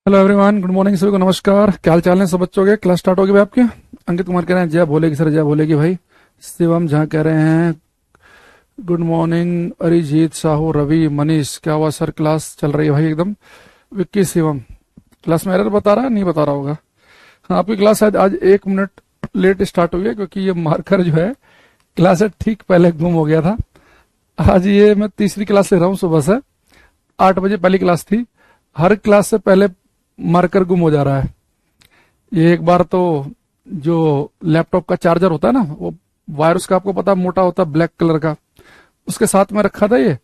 Hello everyone, good morning, सभी को नमस्कार। क्या हाल चाल है सब बच्चों के? क्लास स्टार्ट होगी भाई आपके। अंकित कुमार कह रहे हैं जय बोलेगी सर, जय बोलेगी भाई। शिवम जहाँ कह रहे हैं गुड मॉर्निंग। अरिजीत, साहू, रवि, मनीष, क्या हुआ सर? क्लास चल रही है भाई एकदम। विक्की, शिवम क्लास में एरर बता रहा है, नहीं बता रहा होगा। हाँ, आपकी क्लास शायद आज 1 मिनट लेट स्टार्ट हुई है क्योंकि ये मार्कर जो है क्लास से ठीक पहले गुम हो गया था। आज ये मैं तीसरी क्लास ले रहा हूँ सुबह से। 8 बजे पहली क्लास थी। हर क्लास से पहले मार्कर गुम हो जा रहा है। ये एक बार तो जो लैपटॉप का चार्जर होता है ना, वो वायर उसका आपको पता है मोटा होता है, ब्लैक कलर का, उसके साथ में रखा था ये,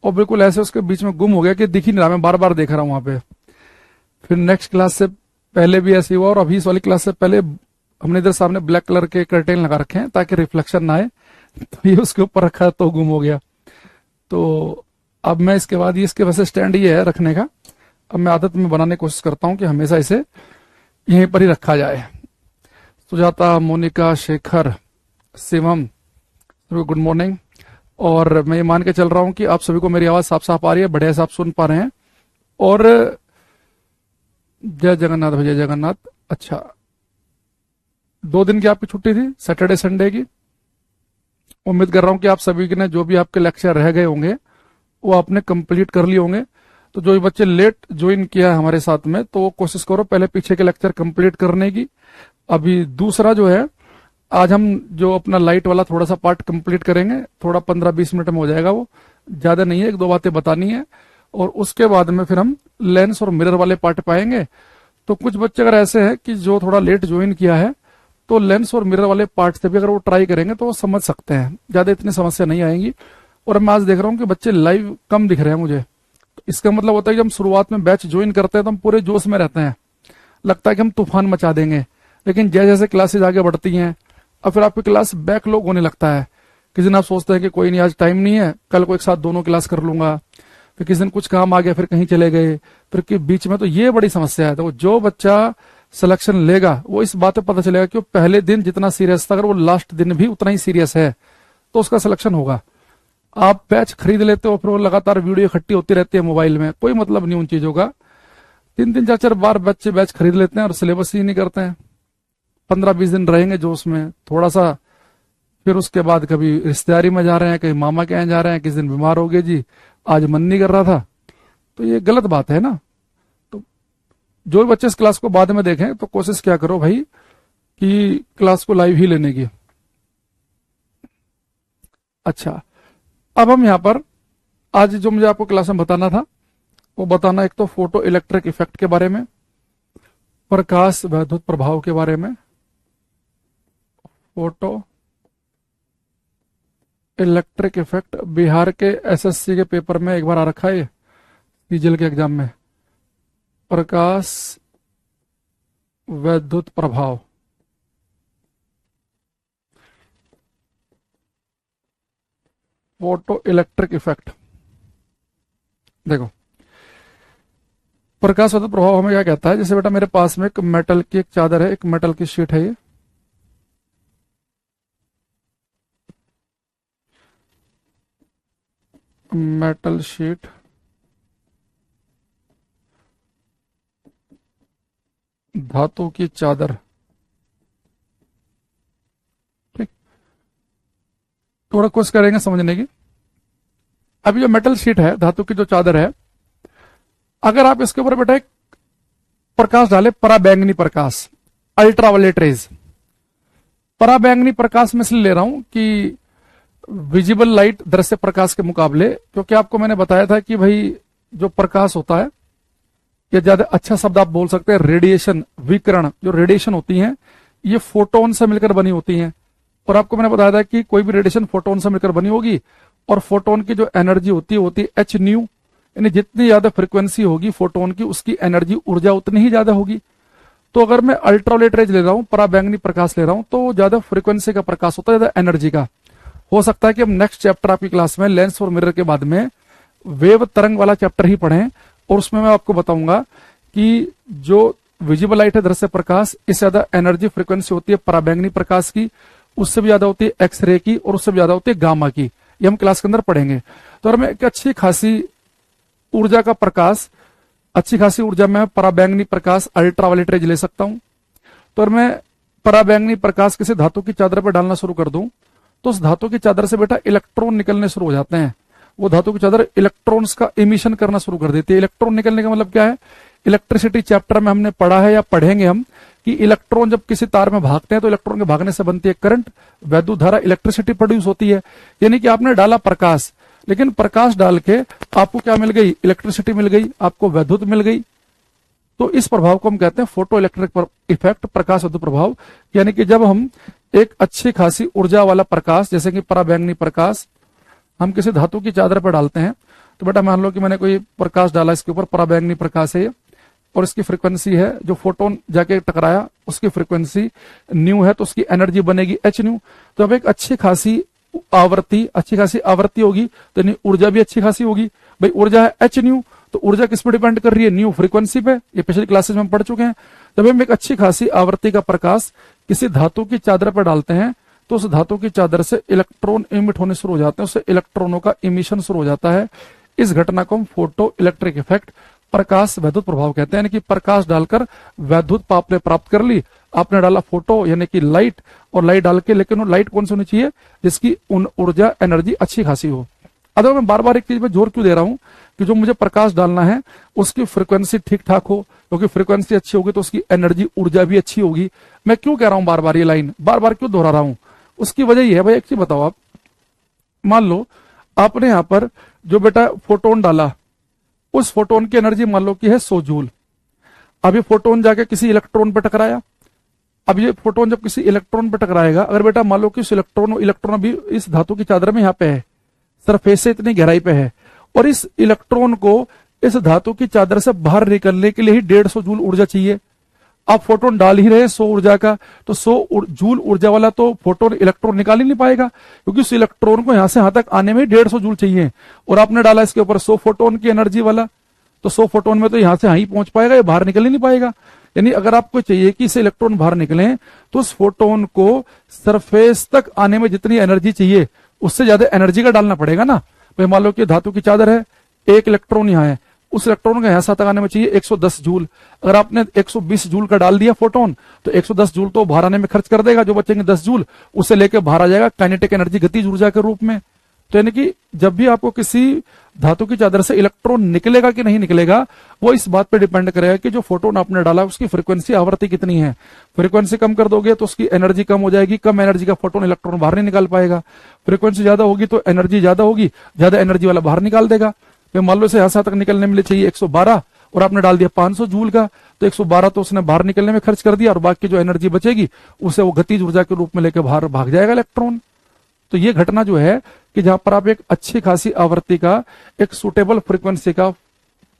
और बिल्कुल ऐसे उसके बीच में गुम हो गया कि दिख ही नहीं रहा। मैं बार बार देख रहा हूँ वहां पे। फिर नेक्स्ट क्लास से पहले भी ऐसे हुआ, और अभी इस वाली क्लास से पहले हमने इधर सामने ब्लैक कलर के कर्टेन लगा रखे हैं ताकि रिफ्लेक्शन ना आए, तो ये उसके ऊपर रखा तो गुम हो गया। तो अब मैं इसके बाद ये इसके वैसे स्टैंड ये है रखने का। अब मैं आदत में बनाने की कोशिश करता हूँ कि हमेशा इसे यहीं पर ही रखा जाए। सुजाता, मोनिका, शेखर, शिवम, सभी गुड मॉर्निंग। और मैं ये मान के चल रहा हूँ कि आप सभी को मेरी आवाज साफ साफ आ रही है, बढ़िया से आप सुन पा रहे हैं। और जय जगन्नाथ भैया, जय जगन्नाथ। अच्छा, 2 दिन की आपकी छुट्टी थी, सैटरडे संडे की। उम्मीद कर रहा हूँ कि आप सभी ने जो भी आपके लेक्चर रह गए होंगे वो आपने कंप्लीट कर लिए होंगे। तो जो बच्चे लेट ज्वाइन किया है हमारे साथ में, तो वो कोशिश करो पहले पीछे के लेक्चर कंप्लीट करने की। अभी दूसरा जो है, आज हम जो अपना लाइट वाला थोड़ा सा पार्ट कंप्लीट करेंगे, थोड़ा 15-20 मिनट में हो जाएगा वो, ज्यादा नहीं है, 1-2 बातें बतानी है। और उसके बाद में फिर हम लेंस और मिरर वाले पार्ट पाएंगे। तो कुछ बच्चे अगर ऐसे हैं कि जो थोड़ा लेट ज्वाइन किया है, तो लेंस और मिरर वाले पार्ट से भी अगर वो ट्राई करेंगे तो वो समझ सकते हैं, ज्यादा इतनी समस्या नहीं आएंगी। और मैं आज देख रहा हूँ कि बच्चे लाइव कम दिख रहे हैं मुझे। इसका मतलब होता है कि हम शुरुआत में बैच ज्वाइन करते हैं तो हम पूरे जोश में रहते हैं, लगता है कि हम तूफान मचा देंगे। लेकिन जैसे जैसे क्लासेज आगे बढ़ती हैं, और फिर आपकी क्लास बैकलॉग होने लगता है। किसी दिन आप सोचते हैं कि कोई नहीं, आज टाइम नहीं है, कल को एक साथ दोनों क्लास कर लूंगा। फिर किसी दिन कुछ काम आ गया, फिर कहीं चले गए, फिर के बीच में, तो ये बड़ी समस्या है। तो जो बच्चा सिलेक्शन लेगा वो इस बात पे पता चलेगा कि वो पहले दिन जितना सीरियस था, अगर वो लास्ट दिन भी उतना ही सीरियस है तो उसका सिलेक्शन होगा। आप बैच खरीद लेते हो, फिर वो लगातार वीडियो इकट्ठी होती रहती है मोबाइल में, कोई मतलब नहीं उन चीजों का। 3-3, 4-4 बार बच्चे बैच खरीद लेते हैं और सिलेबस ही नहीं करते हैं। 15-20 दिन रहेंगे जो उसमें थोड़ा सा, फिर उसके बाद कभी रिश्तेदारी में जा रहे हैं, कहीं मामा के यहाँ जा रहे हैं, किसी दिन बीमार हो गए जी, आज मन नहीं कर रहा था। तो ये गलत बात है ना। तो जो भी बच्चे इस क्लास को बाद में देखें तो कोशिश क्या करो भाई कि क्लास को लाइव ही लेने की। अच्छा, अब हम यहाँ पर आज जो मुझे आपको क्लास में बताना था वो बताना, एक तो फोटो इलेक्ट्रिक इफेक्ट के बारे में, प्रकाश वैद्युत प्रभाव के बारे में, फोटो इलेक्ट्रिक इफेक्ट। बिहार के एसएससी के पेपर में एक बार आ रखा है ये, सीजीएल के एग्जाम में, प्रकाश वैद्युत प्रभाव। फोटो इलेक्ट्रिक इफेक्ट, देखो प्रकाश वैद्युत प्रभाव हमें क्या कहता है। जैसे बेटा मेरे पास में एक मेटल की एक चादर है, एक मेटल की शीट है, ये मेटल शीट, धातु की चादर, ठीक। थोड़ा कोशिश करेंगे समझने की। अभी जो मेटल शीट है, धातु की जो चादर है, अगर आप इसके ऊपर बेटा एक प्रकाश डाले, पराबैंगनी प्रकाश, अल्ट्रावायलेट रेज। पराबैंगनी प्रकाश में इसलिए ले रहा हूं कि विजिबल लाइट दृश्य प्रकाश के मुकाबले, क्योंकि आपको मैंने बताया था कि भाई जो प्रकाश होता है, या ज्यादा अच्छा शब्द आप बोल सकते हैं रेडिएशन, विकिरण, जो रेडिएशन होती है ये फोटोन से मिलकर बनी होती हैं। और आपको मैंने बताया था कि कोई भी रेडिएशन फोटोन से मिलकर बनी होगी, और फोटोन की जो एनर्जी होती है एच न्यू, यानी जितनी ज्यादा फ्रीक्वेंसी होगी फोटोन की, उसकी एनर्जी ऊर्जा उतनी ही ज्यादा होगी। तो अगर मैं अल्ट्रावायलेट रेज ले रहा हूं, पराबैंगनी प्रकाश ले रहा हूं, तो ज्यादा फ्रीक्वेंसी का प्रकाश होता है, ज्यादा एनर्जी का। हो सकता है कि हम नेक्स्ट चैप्टर आपकी क्लास में लेंस और मिरर के बाद में वेव तरंग वाला चैप्टर ही पढ़ें, और उसमें मैं आपको बताऊंगा कि जो विजिबल लाइट है, दृश्य प्रकाश, इससे ज्यादा एनर्जी फ्रीक्वेंसी होती है पराबैंगनी प्रकाश की, उससे भी ज्यादा होती है एक्सरे की, और उससे भी ज्यादा होती है गामा की। ये हम क्लास के अंदर पढ़ेंगे। तो अगर मैं एक अच्छी खासी ऊर्जा का प्रकाश अच्छी खासी ऊर्जा में पराबैंगनी प्रकाश अल्ट्रावायलेट रेज ले सकता हूं। तो अगर मैं पराबैंगनी प्रकाश किसी धातु की चादर पर डालना शुरू कर दूं तो उस धातु की चादर से बेटा इलेक्ट्रॉन निकलने शुरू हो जाते हैं। वो धातु की चादर इलेक्ट्रॉन्स का इमिशन करना शुरू कर देती है। इलेक्ट्रॉन निकलने का मतलब क्या है? इलेक्ट्रिसिटी चैप्टर में हमने पढ़ा है या पढ़ेंगे हम कि इलेक्ट्रॉन जब किसी तार में भागते हैं तो इलेक्ट्रॉन के भागने से बनती है करंट, वैद्युत धारा, इलेक्ट्रिसिटी प्रोड्यूस होती है। यानी कि आपने डाला प्रकाश, लेकिन प्रकाश डाल के आपको क्या मिल गई? इलेक्ट्रिसिटी मिल गई, आपको वैद्युत मिल गई। तो इस प्रभाव को हम कहते हैं फोटो इलेक्ट्रिक इफेक्ट, प्रकाश वैद्युत प्रभाव। यानी कि जब हम एक अच्छी खासी ऊर्जा वाला प्रकाश जैसे कि पराबैंगनी प्रकाश हम किसी धातु की चादर पर डालते हैं, तो बेटा मान लो कि मैंने कोई प्रकाश डाला, इसके ऊपर पराबैंगनी प्रकाश है और इसकी फ्रीक्वेंसी है, जो फोटोन जाके टकराया उसकी फ्रीक्वेंसी न्यू है, तो उसकी एनर्जी बनेगी एच न्यू। तो अब एक अच्छी खासी आवृत्ति होगी तो ऊर्जा भी अच्छी खासी होगी। भाई ऊर्जा है एच न्यू, तो ऊर्जा किस पे डिपेंड कर रही है? न्यू फ्रीक्वेंसी पे। ये पिछली क्लासेस में हम पढ़ चुके हैं। जब हम एक अच्छी खासी आवृत्ति का प्रकाश किसी धातु की चादर पर डालते हैं तो उस धातु की चादर से इलेक्ट्रॉन इमिट होने शुरू हो जाते हैं, उससे इलेक्ट्रॉनों का इमिशन शुरू हो जाता है। इस घटना को हम फोटो इलेक्ट्रिक इफेक्ट, प्रकाश वैद्युत प्रभाव कहते हैं। यानी कि प्रकाश डालकर वैद्युत आपने प्राप्त कर ली, आपने डाला फोटो यानी कि लाइट, और लाइट डाल के, लेकिन वो लाइट कौन सी होनी चाहिए? जिसकी ऊर्जा एनर्जी अच्छी खासी हो। अगर मैं बार बार एक चीज पे जोर क्यों दे रहा हूं कि जो मुझे प्रकाश डालना है उसकी फ्रीक्वेंसी ठीक ठाक हो, क्योंकि फ्रीक्वेंसी अच्छी होगी तो उसकी एनर्जी ऊर्जा भी अच्छी होगी। मैं क्यों कह रहा हूं बार बार ये लाइन, बार बार क्यों दोहरा रहा हूं? उसकी वजह यह है, भाई एक चीज बताओ, आप मान लो आपने यहां पर जो बेटा फोटोन डाला, उस फोटोन की एनर्जी मान लो कि है 100 जूल। अब ये फोटोन जाके किसी इलेक्ट्रॉन पर टकराया। अब ये फोटोन जब किसी इलेक्ट्रॉन पर टकराएगा, अगर बेटा मान लो कि इस इलेक्ट्रॉन अभी इस धातु की चादर में यहाँ पे है, सरफेस से इतनी गहराई पे है, और इस इलेक्ट्रॉन को इस धातु की चादर से बाहर निकलने के लिए ही 150 जूल ऊर्जा चाहिए। आप फोटोन डाल ही रहे 100 ऊर्जा का, तो 100 जूल ऊर्जा वाला तो फोटोन इलेक्ट्रॉन निकाल ही नहीं पाएगा, क्योंकि उस इलेक्ट्रॉन को यहां से यहां तक आने में 150 जूल चाहिए। और आपने डाला इसके ऊपर 100 फोटोन की एनर्जी वाला, तो 100 फोटोन में तो यहां से यहां ही पहुंच पाएगा, ये बाहर निकल ही नहीं पाएगा। यानी अगर आपको चाहिए कि इसे इलेक्ट्रॉन बाहर निकले, तो उस फोटोन को सरफेस तक आने में जितनी एनर्जी चाहिए उससे ज्यादा एनर्जी का डालना पड़ेगा ना। भाई मान लो कि धातु की चादर है, एक इलेक्ट्रॉन यहाँ है, उस इलेक्ट्रॉन का यहां तक आने में चाहिए 110 जूल। अगर आपने 120 जूल का डाल दिया फोटोन, तो 110 जूल तो बाहर आने में खर्च कर देगा, जो बचेंगे 10 जूल उससे लेकर बाहर आ जाएगा काइनेटिक एनर्जी, गतिज ऊर्जा के रूप में। तो यानी कि जब भी आपको किसी धातु की चादर से इलेक्ट्रॉन निकलेगा कि नहीं निकलेगा, वो इस बात पे डिपेंड करेगा कि जो फोटोन आपने डाला उसकी फ्रीक्वेंसी, आवृत्ति कितनी है। फ्रीक्वेंसी कम कर दोगे तो उसकी एनर्जी कम हो जाएगी, कम एनर्जी का फोटोन इलेक्ट्रॉन बाहर नहीं निकाल पाएगा। फ्रीक्वेंसी ज्यादा होगी तो एनर्जी ज्यादा होगी, ज्यादा एनर्जी वाला बाहर निकाल देगा। तो मान लो से यहां तक निकलने में चाहिए 112 और आपने डाल दिया 500 जूल का, तो 112 तो उसने बाहर निकलने में खर्च कर दिया, और बाकी जो एनर्जी बचेगी उसे वो गतिज ऊर्जा के रूप में लेकर बाहर भाग जाएगा इलेक्ट्रॉन। तो ये घटना जो है कि जहां पर आप एक अच्छी खासी आवृत्ति का, एक सुटेबल फ्रीक्वेंसी का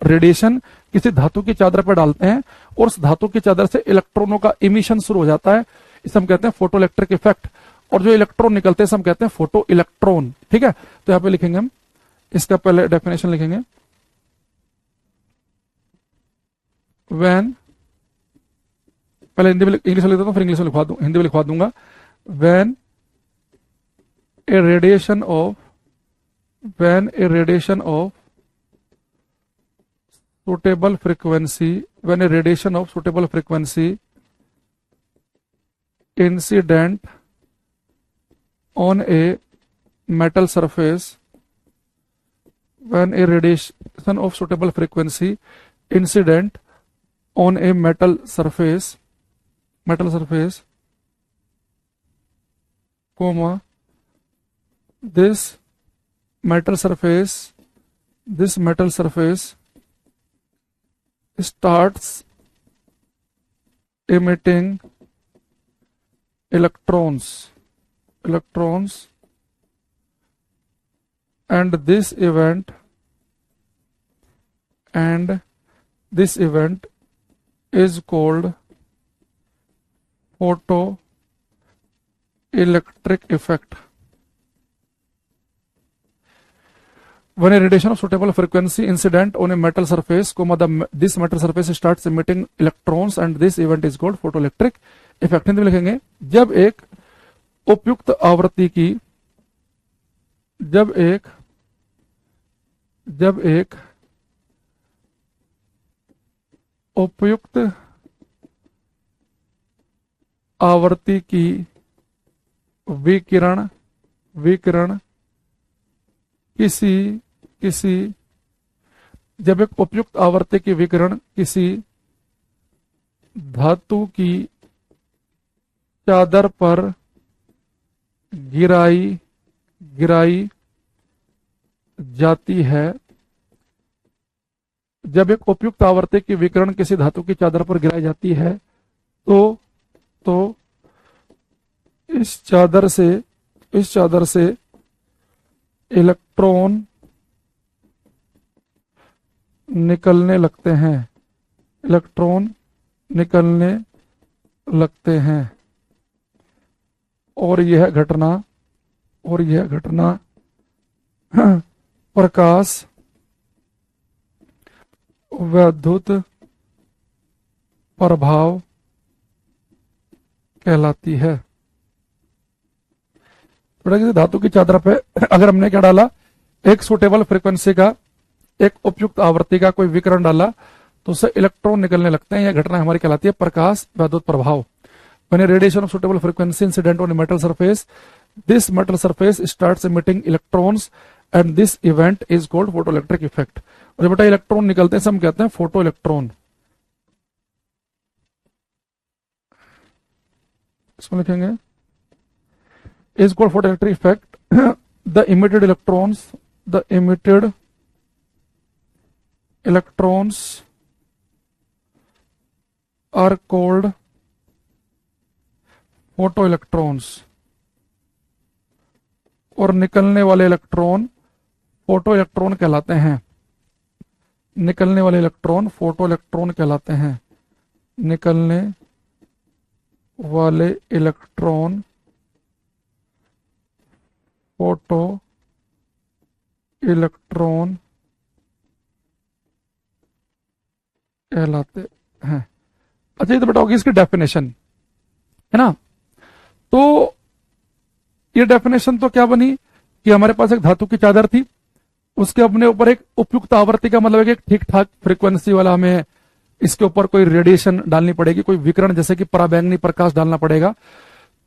रेडिएशन किसी धातु की चादर पर डालते हैं और उस धातु की चादर से इलेक्ट्रॉनों का इमिशन शुरू हो जाता है, इसे हम कहते हैं फोटो इलेक्ट्रिक इफेक्ट। और जो इलेक्ट्रॉन निकलते हैं हम कहते हैं फोटो इलेक्ट्रॉन। ठीक है, तो यहां पे लिखेंगे हम, इसका पहले डेफिनेशन लिखेंगे, व्हेन, पहले हिंदी में इंग्लिश में लिख देता हूं, फिर इंग्लिश में लिखवा दूंगा, हिंदी में लिखवा दूंगा। When a radiation of suitable frequency, when a radiation of suitable frequency incident on a metal surface, when a radiation of suitable frequency incident on a metal surface, comma, this metal surface starts emitting electrons, and this event is called photoelectric effect. When a radiation of suitable frequency incident on a metal surface, this metal surface starts emitting electrons and this event is called photoelectric effect. Hindi में लिखेंगे, जब एक उपयुक्त आवृत्ति की, जब एक उपयुक्त आवर्ती की विकिरण विकिरण किसी किसी जब एक उपयुक्त आवर्ती की विकिरण किसी धातु की चादर पर गिराई गिराई जाती है, जब एक उपयुक्त आवर्ती की विकिरण किसी धातु की चादर पर गिराई जाती है तो इस चादर से इलेक्ट्रॉन निकलने लगते हैं, इलेक्ट्रॉन निकलने लगते हैं और यह घटना प्रकाश विद्युत प्रभाव कहलाती है। थोड़ा किसी धातु की चादर पे अगर हमने क्या डाला, एक सुटेबल फ्रीक्वेंसी का, एक उपयुक्त आवर्ती का कोई विकिरण डाला तो उससे इलेक्ट्रॉन निकलने लगते हैं। यह घटना हमारी कहलाती है प्रकाश विद्युत प्रभाव। When a radiation of suitable frequency incident on a metal surface, this metal surface starts emitting electrons and this event is called photoelectric effect। और जब बेटा इलेक्ट्रॉन निकलते हैं हम कहते हैं फोटो इलेक्ट्रॉन। इसमें लिखेंगे is called photoelectric effect। the emitted electrons are called photo electrons और निकलने वाले इलेक्ट्रॉन फोटो इलेक्ट्रॉन कहलाते हैं। निकलने वाले इलेक्ट्रॉन फोटो इलेक्ट्रॉन कहलाते हैं। निकलने वाले इलेक्ट्रॉन फोटो इलेक्ट्रॉन कहलाते हैं। अच्छा, ये तो बेटा होगी इसकी डेफिनेशन, है ना। तो ये डेफिनेशन तो क्या बनी कि हमारे पास एक धातु की चादर थी, उसके अपने ऊपर एक उपयुक्त आवर्ती का मतलब एक ठीक ठाक फ्रीक्वेंसी वाला हमें इसके ऊपर कोई रेडिएशन डालनी पड़ेगी, कोई विकिरण जैसे कि पराबैंगनी प्रकाश डालना पड़ेगा,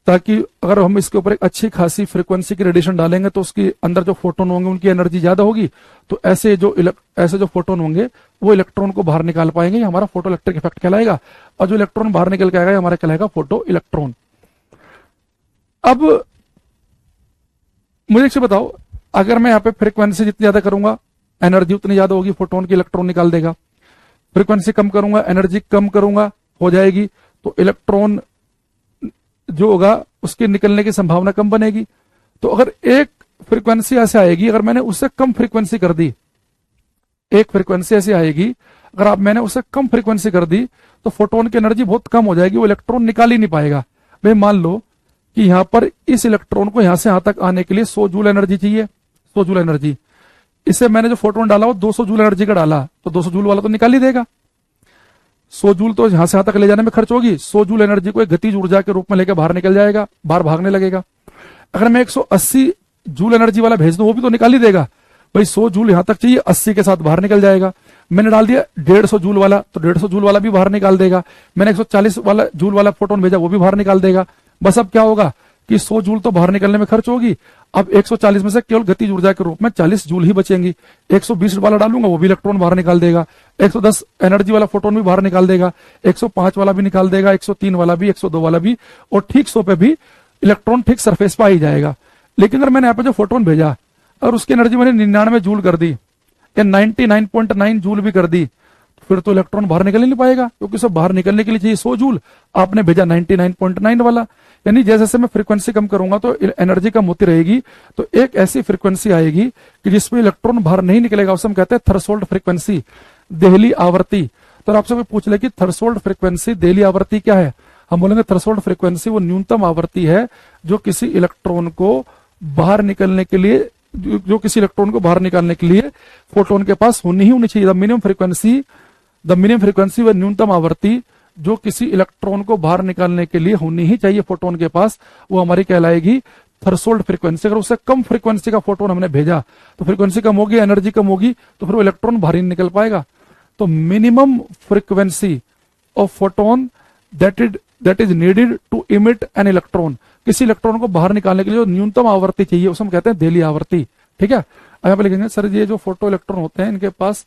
ताकि अगर हम इसके ऊपर एक अच्छी खासी फ्रीक्वेंसी की रेडिएशन डालेंगे तो उसके अंदर जो फोटोन होंगे उनकी एनर्जी ज्यादा होगी, तो ऐसे जो फोटोन होंगे वो इलेक्ट्रॉन को बाहर निकाल पाएंगे। ये हमारा फोटो इलेक्ट्रिक इफेक्ट कहलाएगा। और जो इलेक्ट्रॉन बाहर निकल के आएगा हमारा कहलाएगा फोटो इलेक्ट्रॉन। अब मुझे एक बताओ, अगर मैं यहाँ पे फ्रीक्वेंसी जितनी ज्यादा करूंगा एनर्जी उतनी ज्यादा होगी, फोटोन की इलेक्ट्रॉन निकाल देगा। फ्रीक्वेंसी कम करूंगा एनर्जी कम करूंगा हो जाएगी, तो इलेक्ट्रॉन जो होगा उसके निकलने की संभावना कम बनेगी। तो अगर एक फ्रीक्वेंसी ऐसे आएगी, अगर मैंने उससे कम फ्रीक्वेंसी कर दी, एक फ्रीक्वेंसी ऐसी आएगी अगर मैंने उससे कम फ्रीक्वेंसी कर दी तो फोटोन की एनर्जी बहुत कम हो जाएगी, वो इलेक्ट्रॉन निकाल ही नहीं पाएगा। भाई मान लो कि यहां पर इस इलेक्ट्रॉन को यहां से यहां तक आने के लिए 100 जूल एनर्जी चाहिए, 100 जूल एनर्जी। इससे मैंने जो फोटोन डाला वो 200 जूल एनर्जी का डाला, तो 200 जूल वाला तो निकाल ही देगा। 100 जूल तो यहां से यहां तक ले जाने में खर्च होगी, 100 जूल एनर्जी को एक गतिज ऊर्जा के रूप में लेकर बाहर निकल जाएगा, बाहर भागने लगेगा। अगर मैं 180 जूल एनर्जी वाला भेज दूं वो भी तो निकाल ही देगा। भाई 100 जूल यहां तक चाहिए, 80 के साथ बाहर निकल जाएगा। मैंने डाल दिया 150 जूल वाला, तो 150 जूल वाला भी बाहर निकाल देगा। मैंने 140 वाला जूल वाला फोटोन भेजा, वो भी बाहर निकाल देगा। बस अब क्या होगा कि 100 जूल तो बाहर निकलने में खर्च होगी, अब 140 में से केवल गतिज ऊर्जा के रूप में 40 जूल ही बचेंगी। 120 वाला डालूंगा वो भी इलेक्ट्रॉन बाहर निकाल देगा, 110 एनर्जी वाला फोटोन भी बाहर निकाल देगा, 105 वाला भी निकाल देगा, 103 वाला भी, 102 वाला भी, और ठीक 100 पे भी इलेक्ट्रॉन ठीक सरफेस पर आ ही जाएगा। लेकिन अगर मैंने यहाँ पे जो फोटोन भेजा और उसकी एनर्जी मैंने 99 जूल कर दी या 99.9 जूल भी कर दी, फिर तो इलेक्ट्रॉन बाहर निकल नहीं पाएगा, क्योंकि सब बाहर निकलने के लिए चाहिए 100 जूल, आपने भेजा 99.9 वाला। यानी जैसे जैसे मैं फ्रीक्वेंसी कम करूंगा तो एनर्जी कम होती रहेगी, तो एक ऐसी फ्रीक्वेंसी आएगी कि जिसमें इलेक्ट्रॉन बाहर नहीं निकलेगा, उसे हम कहते हैं थ्रेशोल्ड फ्रीक्वेंसी, देहली आवर्ती। तो आपसे कोई पूछ ले कि थ्रेशोल्ड फ्रीक्वेंसी देहली आवर्ती क्या है, हम बोलेंगे थ्रेशोल्ड फ्रीक्वेंसी वो न्यूनतम आवर्ती है जो किसी इलेक्ट्रॉन को बाहर निकलने के लिए, जो किसी इलेक्ट्रॉन को बाहर निकालने के लिए फोटोन के पास होनी ही होनी चाहिए। द मिनिमम फ्रीक्वेंसी व न्यूनतम आवर्ती जो किसी इलेक्ट्रॉन को बाहर निकालने के लिए होनी ही चाहिए फोटोन के पास, वो हमारी कहलाएगी थ्रेशोल्ड फ्रीक्वेंसी। अगर उससे कम फ्रीक्वेंसी का फोटोन हमने भेजा तो फ्रीक्वेंसी कम होगी, एनर्जी कम होगी, तो फिर वो इलेक्ट्रॉन बाहर ही निकल पाएगा। तो minimum frequency of photon that is needed to emit an electron, किसी इलेक्ट्रॉन को बाहर निकालने के लिए जो न्यूनतम आवृत्ति चाहिए उसे हम कहते हैं देहली आवृत्ति। ठीक है, अब यहाँ पे लिखेंगे सर ये जो फोटो इलेक्ट्रॉन होते हैं इनके पास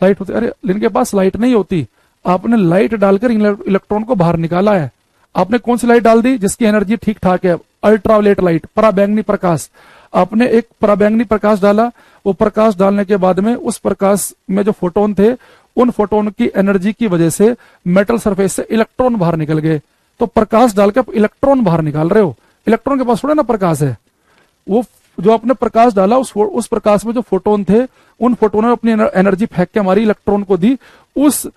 लाइट होती है, अरे इनके पास लाइट नहीं होती, आपने लाइट डालकर इलेक्ट्रॉन को बाहर निकाला है। आपने कौन सी लाइट डाल दी? जिसकी एनर्जी ठीक ठाक है, अल्ट्रावायलेट लाइट, पराबैंगनी प्रकाश। आपने एक पराबैंगनी प्रकाश डाला, वो प्रकाश डालने के बाद में उस प्रकाश में जो फोटोन थे उन फोटोन की एनर्जी की वजह से मेटल सरफेस से इलेक्ट्रॉन बाहर निकल गए। तो प्रकाश डालकर आप इलेक्ट्रॉन बाहर निकाल रहे हो, इलेक्ट्रॉन के पास थोड़ा ना प्रकाश है। वो जो आपने प्रकाश डाला उस प्रकाश में जो फोटोन थे उन फोटोनों ने अपनी एनर्जी फेंक के हमारी इलेक्ट्रॉन को दी, उस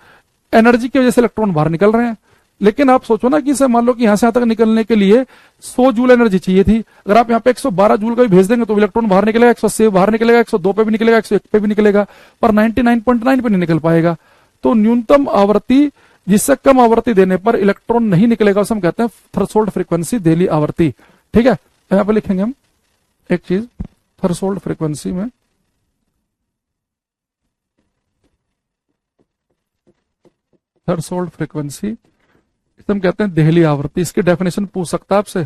एनर्जी की वजह से इलेक्ट्रॉन बाहर निकल रहे हैं। लेकिन आप सोचो ना कि मान लो कि यहां से यहां तक निकलने के लिए 100 जूल एनर्जी चाहिए थी, अगर आप यहाँ पे 112 जूल का भी भेज देंगे तो इलेक्ट्रॉन बाहर निकलेगा, 180 बाहर निकलेगा, 102 पे भी निकलेगा, 101 पे भी निकलेगा, पर 99.9 पे नहीं निकल पाएगा। तो न्यूनतम आवृत्ति, जिससे कम आवृत्ति देने पर इलेक्ट्रॉन नहीं निकलेगा, उसे हम कहते हैं थ्रेशोल्ड फ्रीक्वेंसी, देहली आवृत्ति। ठीक है, यहाँ पे लिखेंगे हम एक चीज थ्रेशोल्ड फ्रीक्वेंसी में, थ्रेशोल्ड फ्रीक्वेंसी हम कहते हैं देहली आवृत्ति। इसकी डेफिनेशन पूछ सकता है आपसे,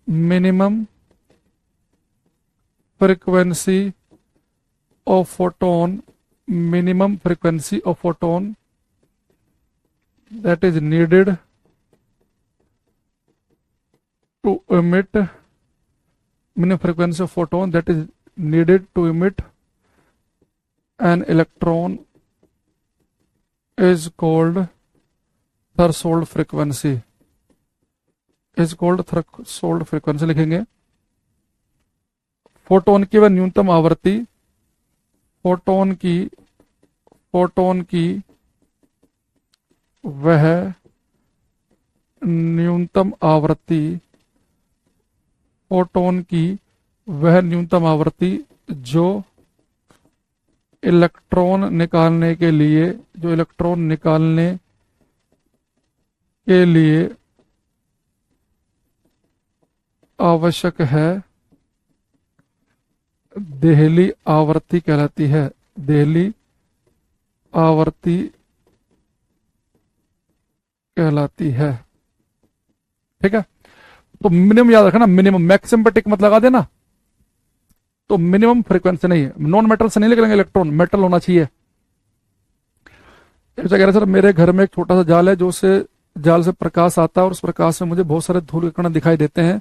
minimum frequency of photon, minimum frequency of photon that is needed to emit, minimum frequency of photon that is needed to emit an electron is called threshold frequency, is called threshold frequency। लिखेंगे photon की वह न्यूनतम आवृत्ति, photon की वह न्यूनतम आवृत्ति, photon की वह न्यूनतम आवृत्ति जो इलेक्ट्रॉन निकालने के लिए आवश्यक है, देहली आवृत्ति कहलाती है, देहली आवृत्ति कहलाती है। ठीक है, तो मिनिमम याद रखना, मिनिमम, मैक्सिमम पे टिक मत लगा देना। तो मिनिमम फ्रीक्वेंसी नहीं है, नॉन मेटल से नहीं निकलेंगे इलेक्ट्रॉन, मेटल होना चाहिए। कह रहे सर मेरे घर में एक छोटा सा जाल है, जो से जाल से प्रकाश आता है और उस प्रकाश में मुझे बहुत सारे धूल के कण दिखाई देते हैं,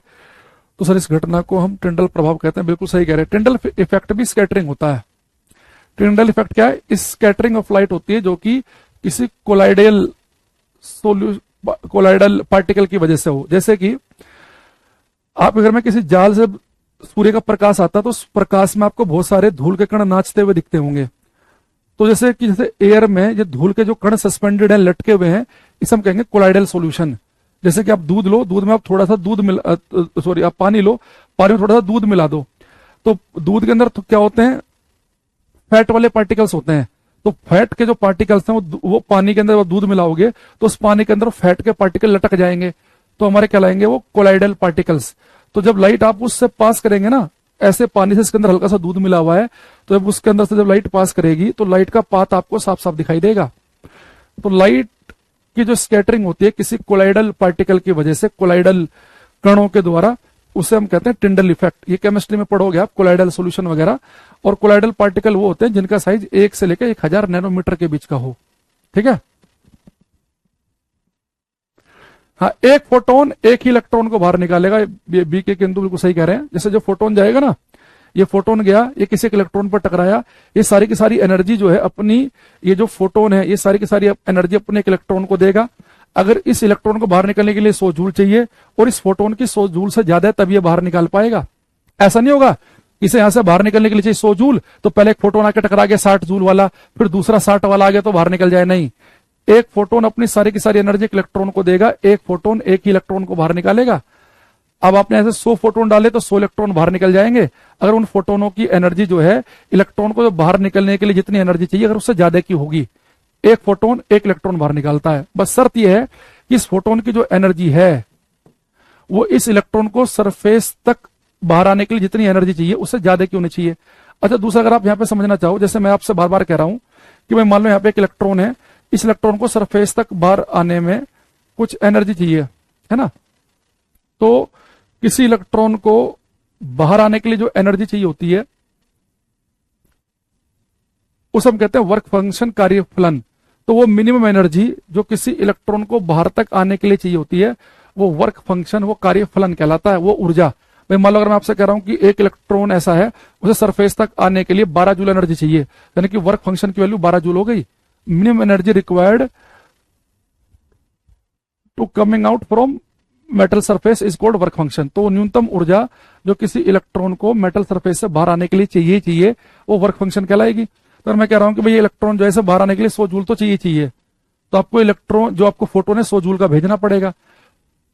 तो सर इस घटना को हम टिंडल प्रभाव कहते हैं। बिल्कुल सही कह रहे हैं, टिंडल इफेक्ट भी स्कैटरिंग होता है। टिंडल इफेक्ट क्या है? इस स्कैटरिंग ऑफ लाइट होती है जो कि किसी कोलाइडल पार्टिकल की वजह से हो। जैसे कि आपके घर में किसी जाल से सूर्य का प्रकाश आता है तो उस प्रकाश में आपको बहुत सारे धूल के कण नाचते हुए दिखते होंगे। तो जैसे एयर में ये धूल के जो कण सस्पेंडेड हैं, लटके हुए हैं, इसे हम कहेंगे कोलाइडल सॉल्यूशन। जैसे कि आप दूध लो, दूध में आप थोड़ा सा आप पानी लो, पानी में थोड़ा सा दूध मिला दो, तो दूध के अंदर तो क्या होते हैं? फैट वाले पार्टिकल्स होते हैं। तो फैट के जो पार्टिकल्स हैं वो पानी के अंदर दूध मिलाओगे तो उस पानी के अंदर फैट के पार्टिकल लटक जाएंगे, तो हमारे कहलाएंगे वो कोलाइडल पार्टिकल्स। तो जब लाइट आप उससे पास करेंगे ना, ऐसे पानी से इसके अंदर हल्का सा दूध मिला हुआ है, तो जब उसके अंदर से जब लाइट पास करेगी तो लाइट का पाथ आपको साफ साफ दिखाई देगा। तो लाइट की जो स्कैटरिंग होती है किसी कोलाइडल पार्टिकल की वजह से, कोलाइडल कणों के द्वारा, उसे हम कहते हैं टिंडल इफेक्ट। ये केमिस्ट्री में पढ़ोगे आप, कोलाइडल सॉल्यूशन वगैरह। और कोलाइडल पार्टिकल वो होते हैं जिनका साइज 1 से लेकर 1000 नैनोमीटर के बीच का हो। ठीक है, हाँ, एक फोटोन एक ही इलेक्ट्रॉन को बाहर निकालेगा। ये बी के किंतु बिल्कुल सही कह रहे हैं। जैसे जो फोटोन जाएगा ना, ये फोटोन गया, ये किसी एक इलेक्ट्रॉन पर टकराया, ये सारी की सारी एनर्जी जो है अपनी, ये जो फोटोन है ये सारी की सारी एनर्जी अपने एक इलेक्ट्रॉन को देगा। अगर इस इलेक्ट्रॉन को बाहर निकलने के लिए 100 जूल चाहिए और इस फोटोन की 100 जूल से ज्यादा है तब ये बाहर निकाल पाएगा। ऐसा नहीं होगा इसे यहां से बाहर निकलने के लिए चाहिए 100 जूल, तो पहले एक फोटोन आके टकरा गया 60 जूल वाला, फिर दूसरा 60 वाला आ गया तो बाहर निकल जाए। नहीं, एक फोटोन अपनी सारी की सारी एनर्जी एक इलेक्ट्रॉन को देगा, एक फोटोन एक ही इलेक्ट्रॉन को बाहर निकालेगा। अब आपने ऐसे 100 फोटोन डाले तो 100 इलेक्ट्रॉन बाहर निकल जाएंगे। अगर उन फोटोनों की एनर्जी जो है, इलेक्ट्रॉन को जो बाहर निकलने के लिए जितनी एनर्जी चाहिए, अगर उससे ज्यादा की होगी, एक फोटोन एक इलेक्ट्रॉन बाहर निकालता है। बस शर्त यह है कि इस फोटोन की जो एनर्जी है वो इस इलेक्ट्रॉन को सरफेस तक बाहर आने के लिए जितनी एनर्जी चाहिए उससे ज्यादा की होनी चाहिए। अच्छा, दूसरा अगर आप यहाँ पे समझना चाहो, जैसे मैं आपसे बार बार कह रहा हूं कि भाई मान लो यहाँ पे एक इलेक्ट्रॉन है, इस इलेक्ट्रॉन को सरफेस तक बाहर आने में कुछ एनर्जी चाहिए, है ना। तो किसी इलेक्ट्रॉन को बाहर आने के लिए जो एनर्जी चाहिए होती है उस हम कहते हैं वर्क फंक्शन, कार्यफलन। तो वो मिनिमम एनर्जी जो किसी इलेक्ट्रॉन को बाहर तक आने के लिए चाहिए होती है वो वर्क फंक्शन, वो कार्यफलन कहलाता है, वो ऊर्जा। भाई मान लो अगर मैं आपसे कह रहा हूं कि एक इलेक्ट्रॉन ऐसा है उसे सरफेस तक आने के लिए 12 जूल एनर्जी चाहिए, यानी कि वर्क फंक्शन की वैल्यू 12 जूल हो गई। Minimum energy required to coming out from metal surface is called work function. तो न्यूनतम ऊर्जा जो किसी इलेक्ट्रॉन को मेटल सरफेस से बाहर आने के लिए चाहिए वो वर्क फंक्शन कहलाएगी। तो मैं कह रहा हूं कि भाई इलेक्ट्रॉन जो है बाहर आने के लिए 100 जूल तो चाहिए, तो आपको इलेक्ट्रॉन जो आपको फोटोन है 100 जूल का भेजना पड़ेगा।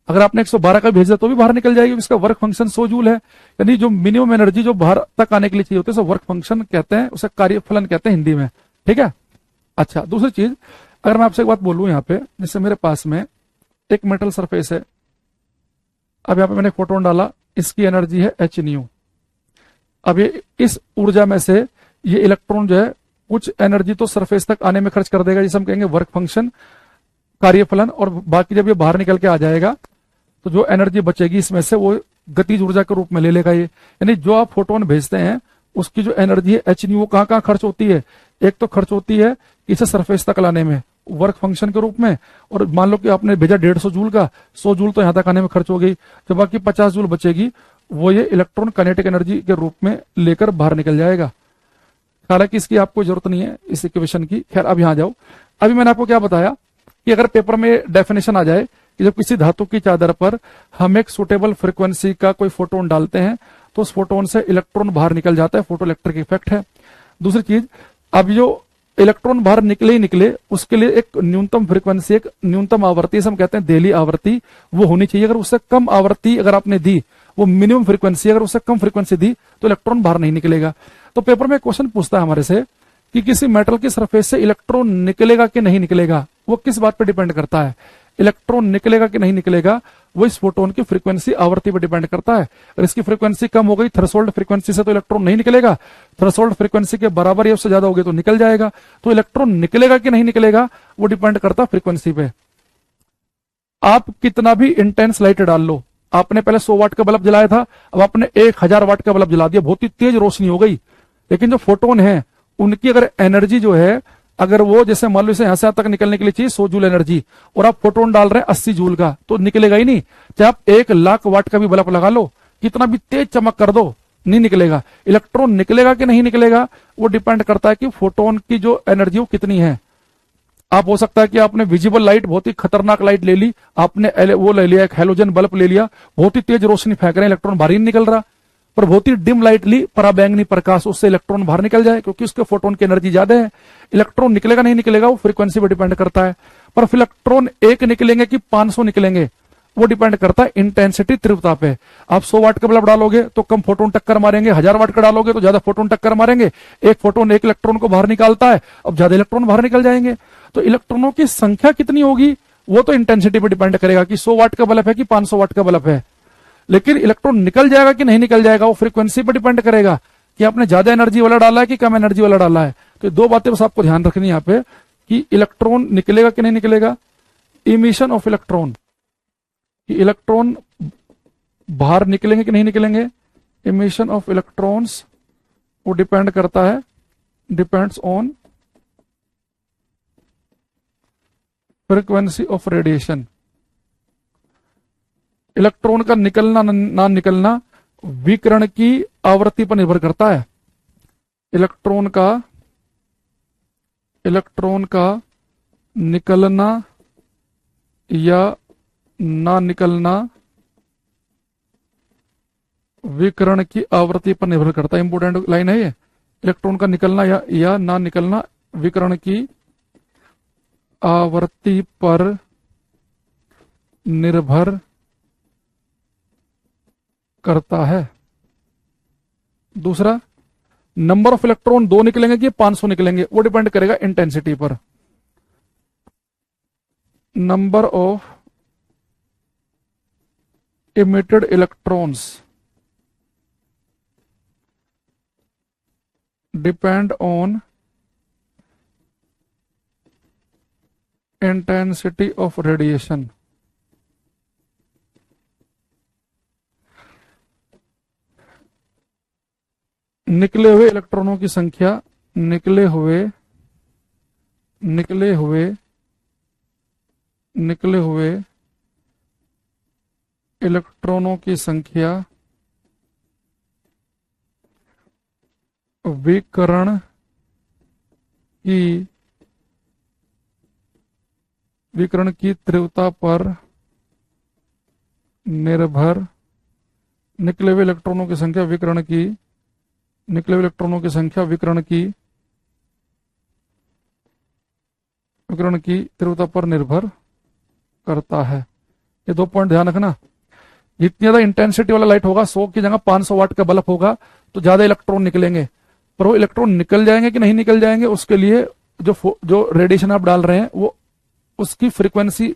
अगर आपने 112 का भेजा तो भी बाहर निकल जाएगी, इसका वर्क फंक्शन 100 जूल है। यानी जो मिनिमम एनर्जी जो बाहर तक आने के लिए चाहिए होती है उसे वर्क फंक्शन कहते हैं, उसे कार्यफलन कहते हैं हिंदी में, ठीक है। अच्छा, दूसरी चीज अगर मैं आपसे एक बात बोलूं यहाँ पे, जैसे मेरे पास में एक मेटल सरफेस है, अब यहाँ पे मैंने फोटोन डाला, इसकी एनर्जी है एच न्यू। अब ये इस ऊर्जा में से ये इलेक्ट्रॉन जो है कुछ एनर्जी तो सरफेस तक आने में खर्च कर देगा, जिसे हम कहेंगे वर्क फंक्शन, कार्यफलन, और बाकी जब ये बाहर निकल के आ जाएगा तो जो एनर्जी बचेगी इसमें से वो गतिज ऊर्जा के रूप में ले लेगा ये। यानी जो आप फोटोन भेजते हैं उसकी जो एनर्जी है एच न्यू, वो कहाँ कहाँ खर्च होती है? एक तो खर्च होती है इसे सरफेस तक लाने में वर्क फंक्शन के रूप में, और मान लो कि आपने भेजा 150 जूल का, 100 जूल तो यहां तक आने में खर्च हो गई, जो बाकी 50 जूल बचेगी वो ये इलेक्ट्रॉन काइनेटिक एनर्जी के रूप में लेकर बाहर निकल जाएगा। हालांकि इसकी आपको जरूरत नहीं है इस इक्वेशन की। खैर अब यहां जाओ, अभी मैंने आपको क्या बताया कि अगर पेपर में डेफिनेशन आ जाए कि जब किसी धातु की चादर पर हम एक सुटेबल फ्रीक्वेंसी का कोई फोटोन डालते हैं तो उस फोटोन से इलेक्ट्रॉन बाहर निकल जाता है, फोटो इलेक्ट्रिक इफेक्ट है। दूसरी चीज, अब जो इलेक्ट्रॉन बाहर निकले ही निकले उसके लिए एक न्यूनतम फ्रीक्वेंसी, एक न्यूनतम आवृत्ति, हम कहते हैं देली आवृत्ति, वो होनी चाहिए। अगर उससे कम आवृत्ति अगर आपने दी, वो मिनिमम फ्रीक्वेंसी, अगर उससे कम फ्रीक्वेंसी दी तो इलेक्ट्रॉन बाहर नहीं निकलेगा। तो पेपर में क्वेश्चन पूछता है हमारे से कि किसी मेटल की सरफेस से इलेक्ट्रॉन निकलेगा कि नहीं निकलेगा, वो किस बात पर डिपेंड करता है? इलेक्ट्रॉन निकलेगा कि नहीं निकलेगा वो इस फोटोन की फ्रीक्वेंसी, आवृत्ति पर डिपेंड करता है। अगर इसकी फ्रीक्वेंसी कम हो गई थ्रेशोल्ड फ्रीक्वेंसी से तो इलेक्ट्रॉन नहीं निकलेगा, थ्रेशोल्ड फ्रीक्वेंसी के बराबर या उससे ज्यादा हो गई तो निकल जाएगा। तो इलेक्ट्रॉन निकलेगा कि नहीं निकलेगा वो डिपेंड करता है फ्रीक्वेंसी पे। आप कितना भी इंटेंस लाइट डाल लो, आपने पहले 100 वाट का बल्ब जलाया था, अब आपने 1000 वाट का बल्ब जला दिया, बहुत ही तेज रोशनी हो गई, लेकिन जो फोटोन है उनकी अगर एनर्जी जो है, अगर वो जैसे मान लो इसे यहां से तक निकलने के लिए चाहिए 100 जूल एनर्जी, और आप फोटोन डाल रहे हैं 80 जूल का, तो निकलेगा ही नहीं। चाहे आप 1,00,000 वाट का भी बल्ब लगा लो, कितना भी तेज चमक कर दो, नहीं निकलेगा। इलेक्ट्रॉन निकलेगा कि नहीं निकलेगा वो डिपेंड करता है कि फोटोन की जो एनर्जी वो कितनी है। आप हो सकता है कि आपने विजिबल लाइट, बहुत ही खतरनाक लाइट ले ली, आपने वो ले लिया, एक हेलोजन बल्ब ले लिया, बहुत ही तेज रोशनी फेंक रहे हैं, इलेक्ट्रॉन बाहर ही नहीं निकल रहा। पर बहुत ही डिम लाइट ली, पराबैंगनी प्रकाश, उससे इलेक्ट्रॉन बाहर निकल जाए क्योंकि उसके फोटोन की एनर्जी ज्यादा है। इलेक्ट्रॉन निकलेगा नहीं निकलेगा वो फ्रीक्वेंसी पर डिपेंड करता है। पर इलेक्ट्रॉन एक निकलेंगे कि 500 निकलेंगे वो डिपेंड करता है इंटेंसिटी, तीव्रता पे। आप 100 वाट का बल्ब डालोगे तो कम फोटोन टक्कर मारेंगे, 1000 वाट का डालोगे तो ज्यादा फोटोन टक्कर मारेंगे। एक फोटोन एक इलेक्ट्रॉन को बाहर निकालता है, अब ज्यादा इलेक्ट्रॉन बाहर निकल जाएंगे। तो इलेक्ट्रॉनों की संख्या कितनी होगी वो तो इंटेंसिटी पर डिपेंड करेगा कि 100 वाट का बल्ब है कि 500 वाट का बल्ब है। लेकिन इलेक्ट्रॉन निकल जाएगा कि नहीं निकल जाएगा वो फ्रीक्वेंसी पर डिपेंड करेगा कि आपने ज्यादा एनर्जी वाला डाला है कि कम एनर्जी वाला डाला है। तो दो बातें बस आपको ध्यान रखनी है यहाँ पे कि इलेक्ट्रॉन निकलेगा कि नहीं निकलेगा। इमिशन ऑफ इलेक्ट्रॉन, कि इलेक्ट्रॉन बाहर निकलेंगे कि नहीं निकलेंगे। इमिशन ऑफ इलेक्ट्रॉन्स वो डिपेंड करता है, depends on frequency of radiation. Electron का निकलना ना निकलना विकिरण की आवृत्ति पर निर्भर करता है। इलेक्ट्रॉन का निकलना या ना निकलना विकिरण की आवृत्ति पर निर्भर करता है। इंपोर्टेंट लाइन है ये। इलेक्ट्रॉन का निकलना या ना निकलना विकिरण की आवृत्ति पर निर्भर करता है। दूसरा, नंबर ऑफ इलेक्ट्रॉन 2 निकलेंगे कि 500 निकलेंगे वो डिपेंड करेगा इंटेंसिटी पर। Number of emitted electrons depend on intensity of radiation. निकले हुए इलेक्ट्रॉनों की संख्या, निकले हुए इलेक्ट्रॉनों की संख्या विकिरण की तीव्रता पर निर्भर, निकले हुए इलेक्ट्रॉनों की संख्या विकिरण की तीव्रता पर निर्भर करता है। ये 2 पॉइंट ध्यान रखना। जितनी ज्यादा इंटेंसिटी वाला लाइट होगा, 100 की जगह 500 वाट का बल्ब होगा, तो ज्यादा इलेक्ट्रॉन निकलेंगे। पर वो इलेक्ट्रॉन निकल जाएंगे कि नहीं निकल जाएंगे, उसके लिए जो रेडिएशन आप डाल रहे हैं वो उसकी फ्रीक्वेंसी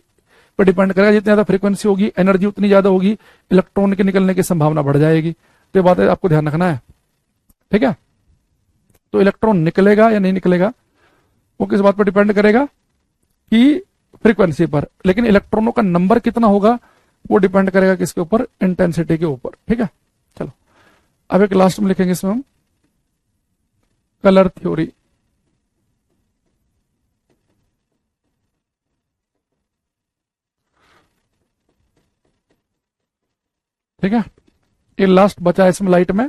पर डिपेंड करेगा। जितनी ज्यादा फ्रीक्वेंसी होगी, एनर्जी उतनी ज्यादा होगी, इलेक्ट्रॉन के निकलने की संभावना बढ़ जाएगी। तो ये बात आपको ध्यान रखना है, ठीक है। तो इलेक्ट्रॉन निकलेगा या नहीं निकलेगा वो किस बात पर डिपेंड करेगा कि फ्रीक्वेंसी पर, लेकिन इलेक्ट्रॉनों का नंबर कितना होगा वो डिपेंड करेगा किसके ऊपर, इंटेंसिटी के ऊपर, ठीक है। चलो अब एक लास्ट में लिखेंगे इसमें हम कलर थ्योरी। ठीक है, ये लास्ट बचा है इसमें लाइट में।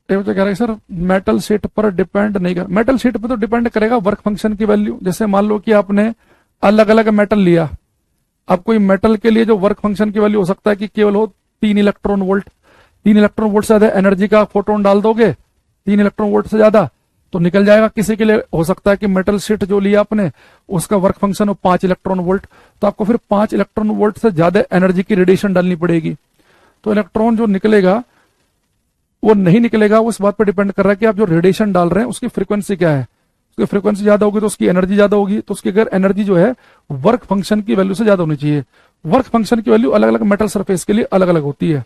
तो कह रहे हैं सर मेटल शीट पर डिपेंड नहीं कर, मेटल शीट पर तो डिपेंड करेगा वर्क फंक्शन की वैल्यू। जैसे मान लो कि आपने अलग अलग मेटल लिया, अब कोई मेटल के लिए जो वर्क फंक्शन की वैल्यू हो सकता है कि केवल हो 3 इलेक्ट्रॉन वोल्ट। 3 इलेक्ट्रॉन वोल्ट से ज्यादा एनर्जी का फोटोन डाल दोगे, 3 इलेक्ट्रॉन वोल्ट से ज्यादा तो निकल जाएगा। किसी के लिए हो सकता है कि मेटल शीट जो लिया आपने उसका वर्क फंक्शन हो 5 इलेक्ट्रॉन वोल्ट, तो आपको फिर 5 इलेक्ट्रॉन वोल्ट से ज्यादा एनर्जी की रेडिएशन डालनी पड़ेगी। तो इलेक्ट्रॉन जो निकलेगा वो नहीं निकलेगा, वो इस बात पर डिपेंड कर रहा है कि आप जो रेडिएशन डाल रहे हैं उसकी फ्रीक्वेंसी क्या है। उसकी फ्रीक्वेंसी ज्यादा होगी तो उसकी एनर्जी ज्यादा होगी, तो उसकी अगर एनर्जी जो है वर्क फंक्शन की वैल्यू से ज्यादा होनी चाहिए। वर्क फंक्शन की वैल्यू अलग अलग मेटल सरफेस के लिए अलग अलग होती है,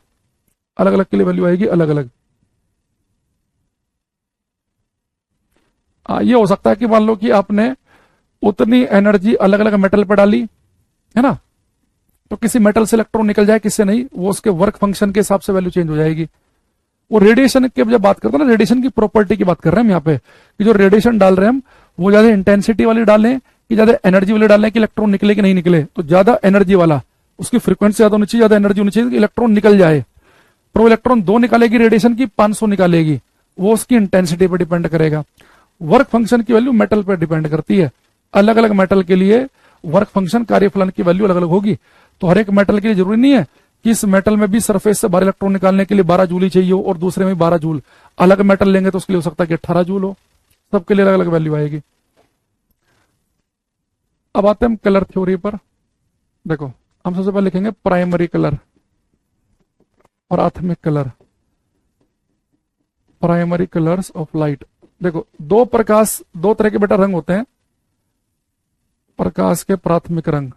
अलग अलग के लिए वैल्यू आएगी अलग अलग। ये हो सकता है कि मान लो कि आपने उतनी एनर्जी अलग अलग मेटल पर डाली है ना, तो किसी मेटल से इलेक्ट्रॉन निकल जाए, किससे नहीं, वो उसके वर्क फंक्शन के हिसाब से वैल्यू चेंज हो जाएगी। वो रेडिएशन की जब बात करते हैं ना, रेडिएशन की प्रॉपर्टी की बात कर रहे हैं हम यहाँ पे, कि जो रेडिएशन डाल रहे हैं हम वो ज्यादा इंटेंसिटी वाली डालें कि ज्यादा एनर्जी वाली डालें कि इलेक्ट्रॉन निकले कि नहीं निकले। तो ज्यादा एनर्जी वाला, उसकी फ्रीक्वेंसी ज्यादा होनी चाहिए, ज्यादा एनर्जी होनी चाहिए कि इलेक्ट्रॉन निकल जाए। पर वो इलेक्ट्रॉन 2 निकालेगी रेडिएशन की, 500 निकालेगी, वो उसकी इंटेंसिटी पर डिपेंड करेगा। वर्क फंक्शन की वैल्यू मेटल पर डिपेंड करती है। अलग अलग मेटल के लिए वर्क फंक्शन कार्यफलन की वैल्यू अलग अलग होगी। तो हर एक मेटल के लिए जरूरी नहीं है कि इस मेटल में भी सरफेस से बाहर इलेक्ट्रॉन निकालने के लिए 12 जूल ही चाहिए हो और दूसरे में 12 जूल। अलग मेटल लेंगे तो उसके लिए हो सकता है कि 18 जूल हो, सबके लिए अलग अलग वैल्यू आएगी। अब आते हैं हम कलर थ्योरी पर। देखो हम सबसे पहले लिखेंगे प्राइमरी कलर और प्राथमिक colour, primary colours of light. देखो दो तरह के बेटा रंग होते हैं, प्रकाश के प्राथमिक रंग।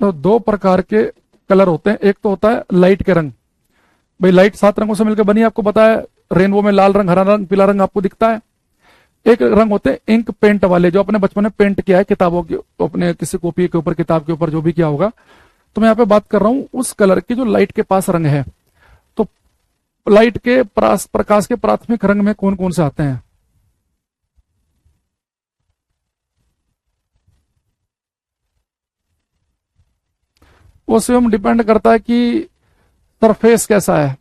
तो 2 प्रकार के कलर होते हैं। एक तो होता है लाइट के रंग, भाई लाइट 7 रंगों से मिलकर बनी, आपको पता है रेनबो में लाल रंग, हरा रंग, पीला रंग आपको दिखता है। एक रंग होते हैं इंक पेंट वाले, जो अपने बचपन में पेंट किया है किताबों के, अपने किसी कॉपी के ऊपर, किताब के ऊपर, जो भी किया होगा। तो मैं यहाँ पे बात कर रहा हूं उस कलर की जो लाइट के पास रंग है। तो लाइट के प्रकाश के प्राथमिक रंग में कौन कौन से आते हैं? वो स्वयं डिपेंड करता है कि सरफेस कैसा है,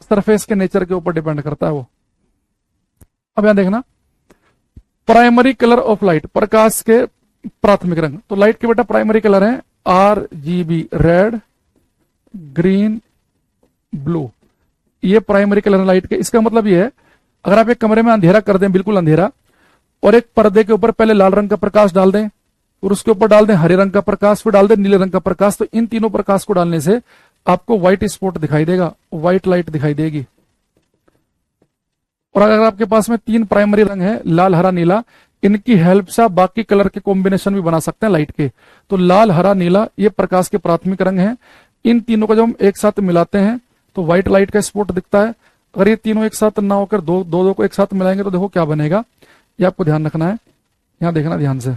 सरफेस के नेचर के ऊपर डिपेंड करता है वो। अब यहां देखना, प्राइमरी कलर ऑफ लाइट, प्रकाश के प्राथमिक रंग। तो लाइट के बेटा प्राइमरी कलर है RGB, रेड, ग्रीन, ब्लू। ये प्राइमरी कलर है लाइट के। इसका मतलब ये है, अगर आप एक कमरे में अंधेरा कर दें, बिल्कुल अंधेरा, और एक पर्दे के ऊपर पहले लाल रंग का प्रकाश डाल दें और उसके ऊपर डाल दें हरे रंग का प्रकाश, फिर डाल दें नीले रंग का प्रकाश, तो इन तीनों प्रकाश को डालने से आपको व्हाइट स्पॉट दिखाई देगा, व्हाइट लाइट दिखाई देगी। और अगर आपके पास में 3 प्राइमरी रंग है, लाल, हरा, नीला, इनकी हेल्प से आप बाकी कलर के कॉम्बिनेशन भी बना सकते हैं लाइट के। तो लाल, हरा, नीला ये प्रकाश के प्राथमिक रंग हैं। इन तीनों को जब हम एक साथ मिलाते हैं तो व्हाइट लाइट का स्पॉट दिखता है। अगर ये तीनों एक साथ ना होकर दो दो, दो को एक साथ मिलाएंगे तो देखो क्या बनेगा, ये आपको ध्यान रखना है। यहां देखना ध्यान से,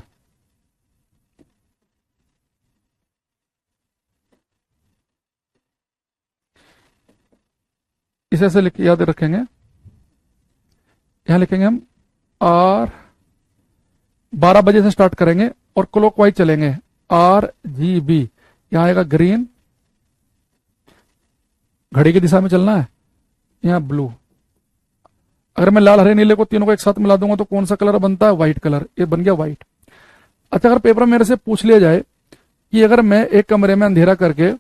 इसे ऐसे याद रखेंगे। यहां लिखेंगे हम आर, 12 बजे से स्टार्ट करेंगे और क्लॉकवाइज चलेंगे। RGB, यहां आएगा ग्रीन, घड़ी की दिशा में चलना है। यहां ब्लू। अगर मैं लाल, हरे, नीले को तीनों को एक साथ मिला दूंगा तो कौन सा कलर बनता है? White colour. ये बन गया व्हाइट। अच्छा, अगर पेपर में मेरे से पूछ लिया जाए कि अगर मैं एक कमरे में अंधेरा करके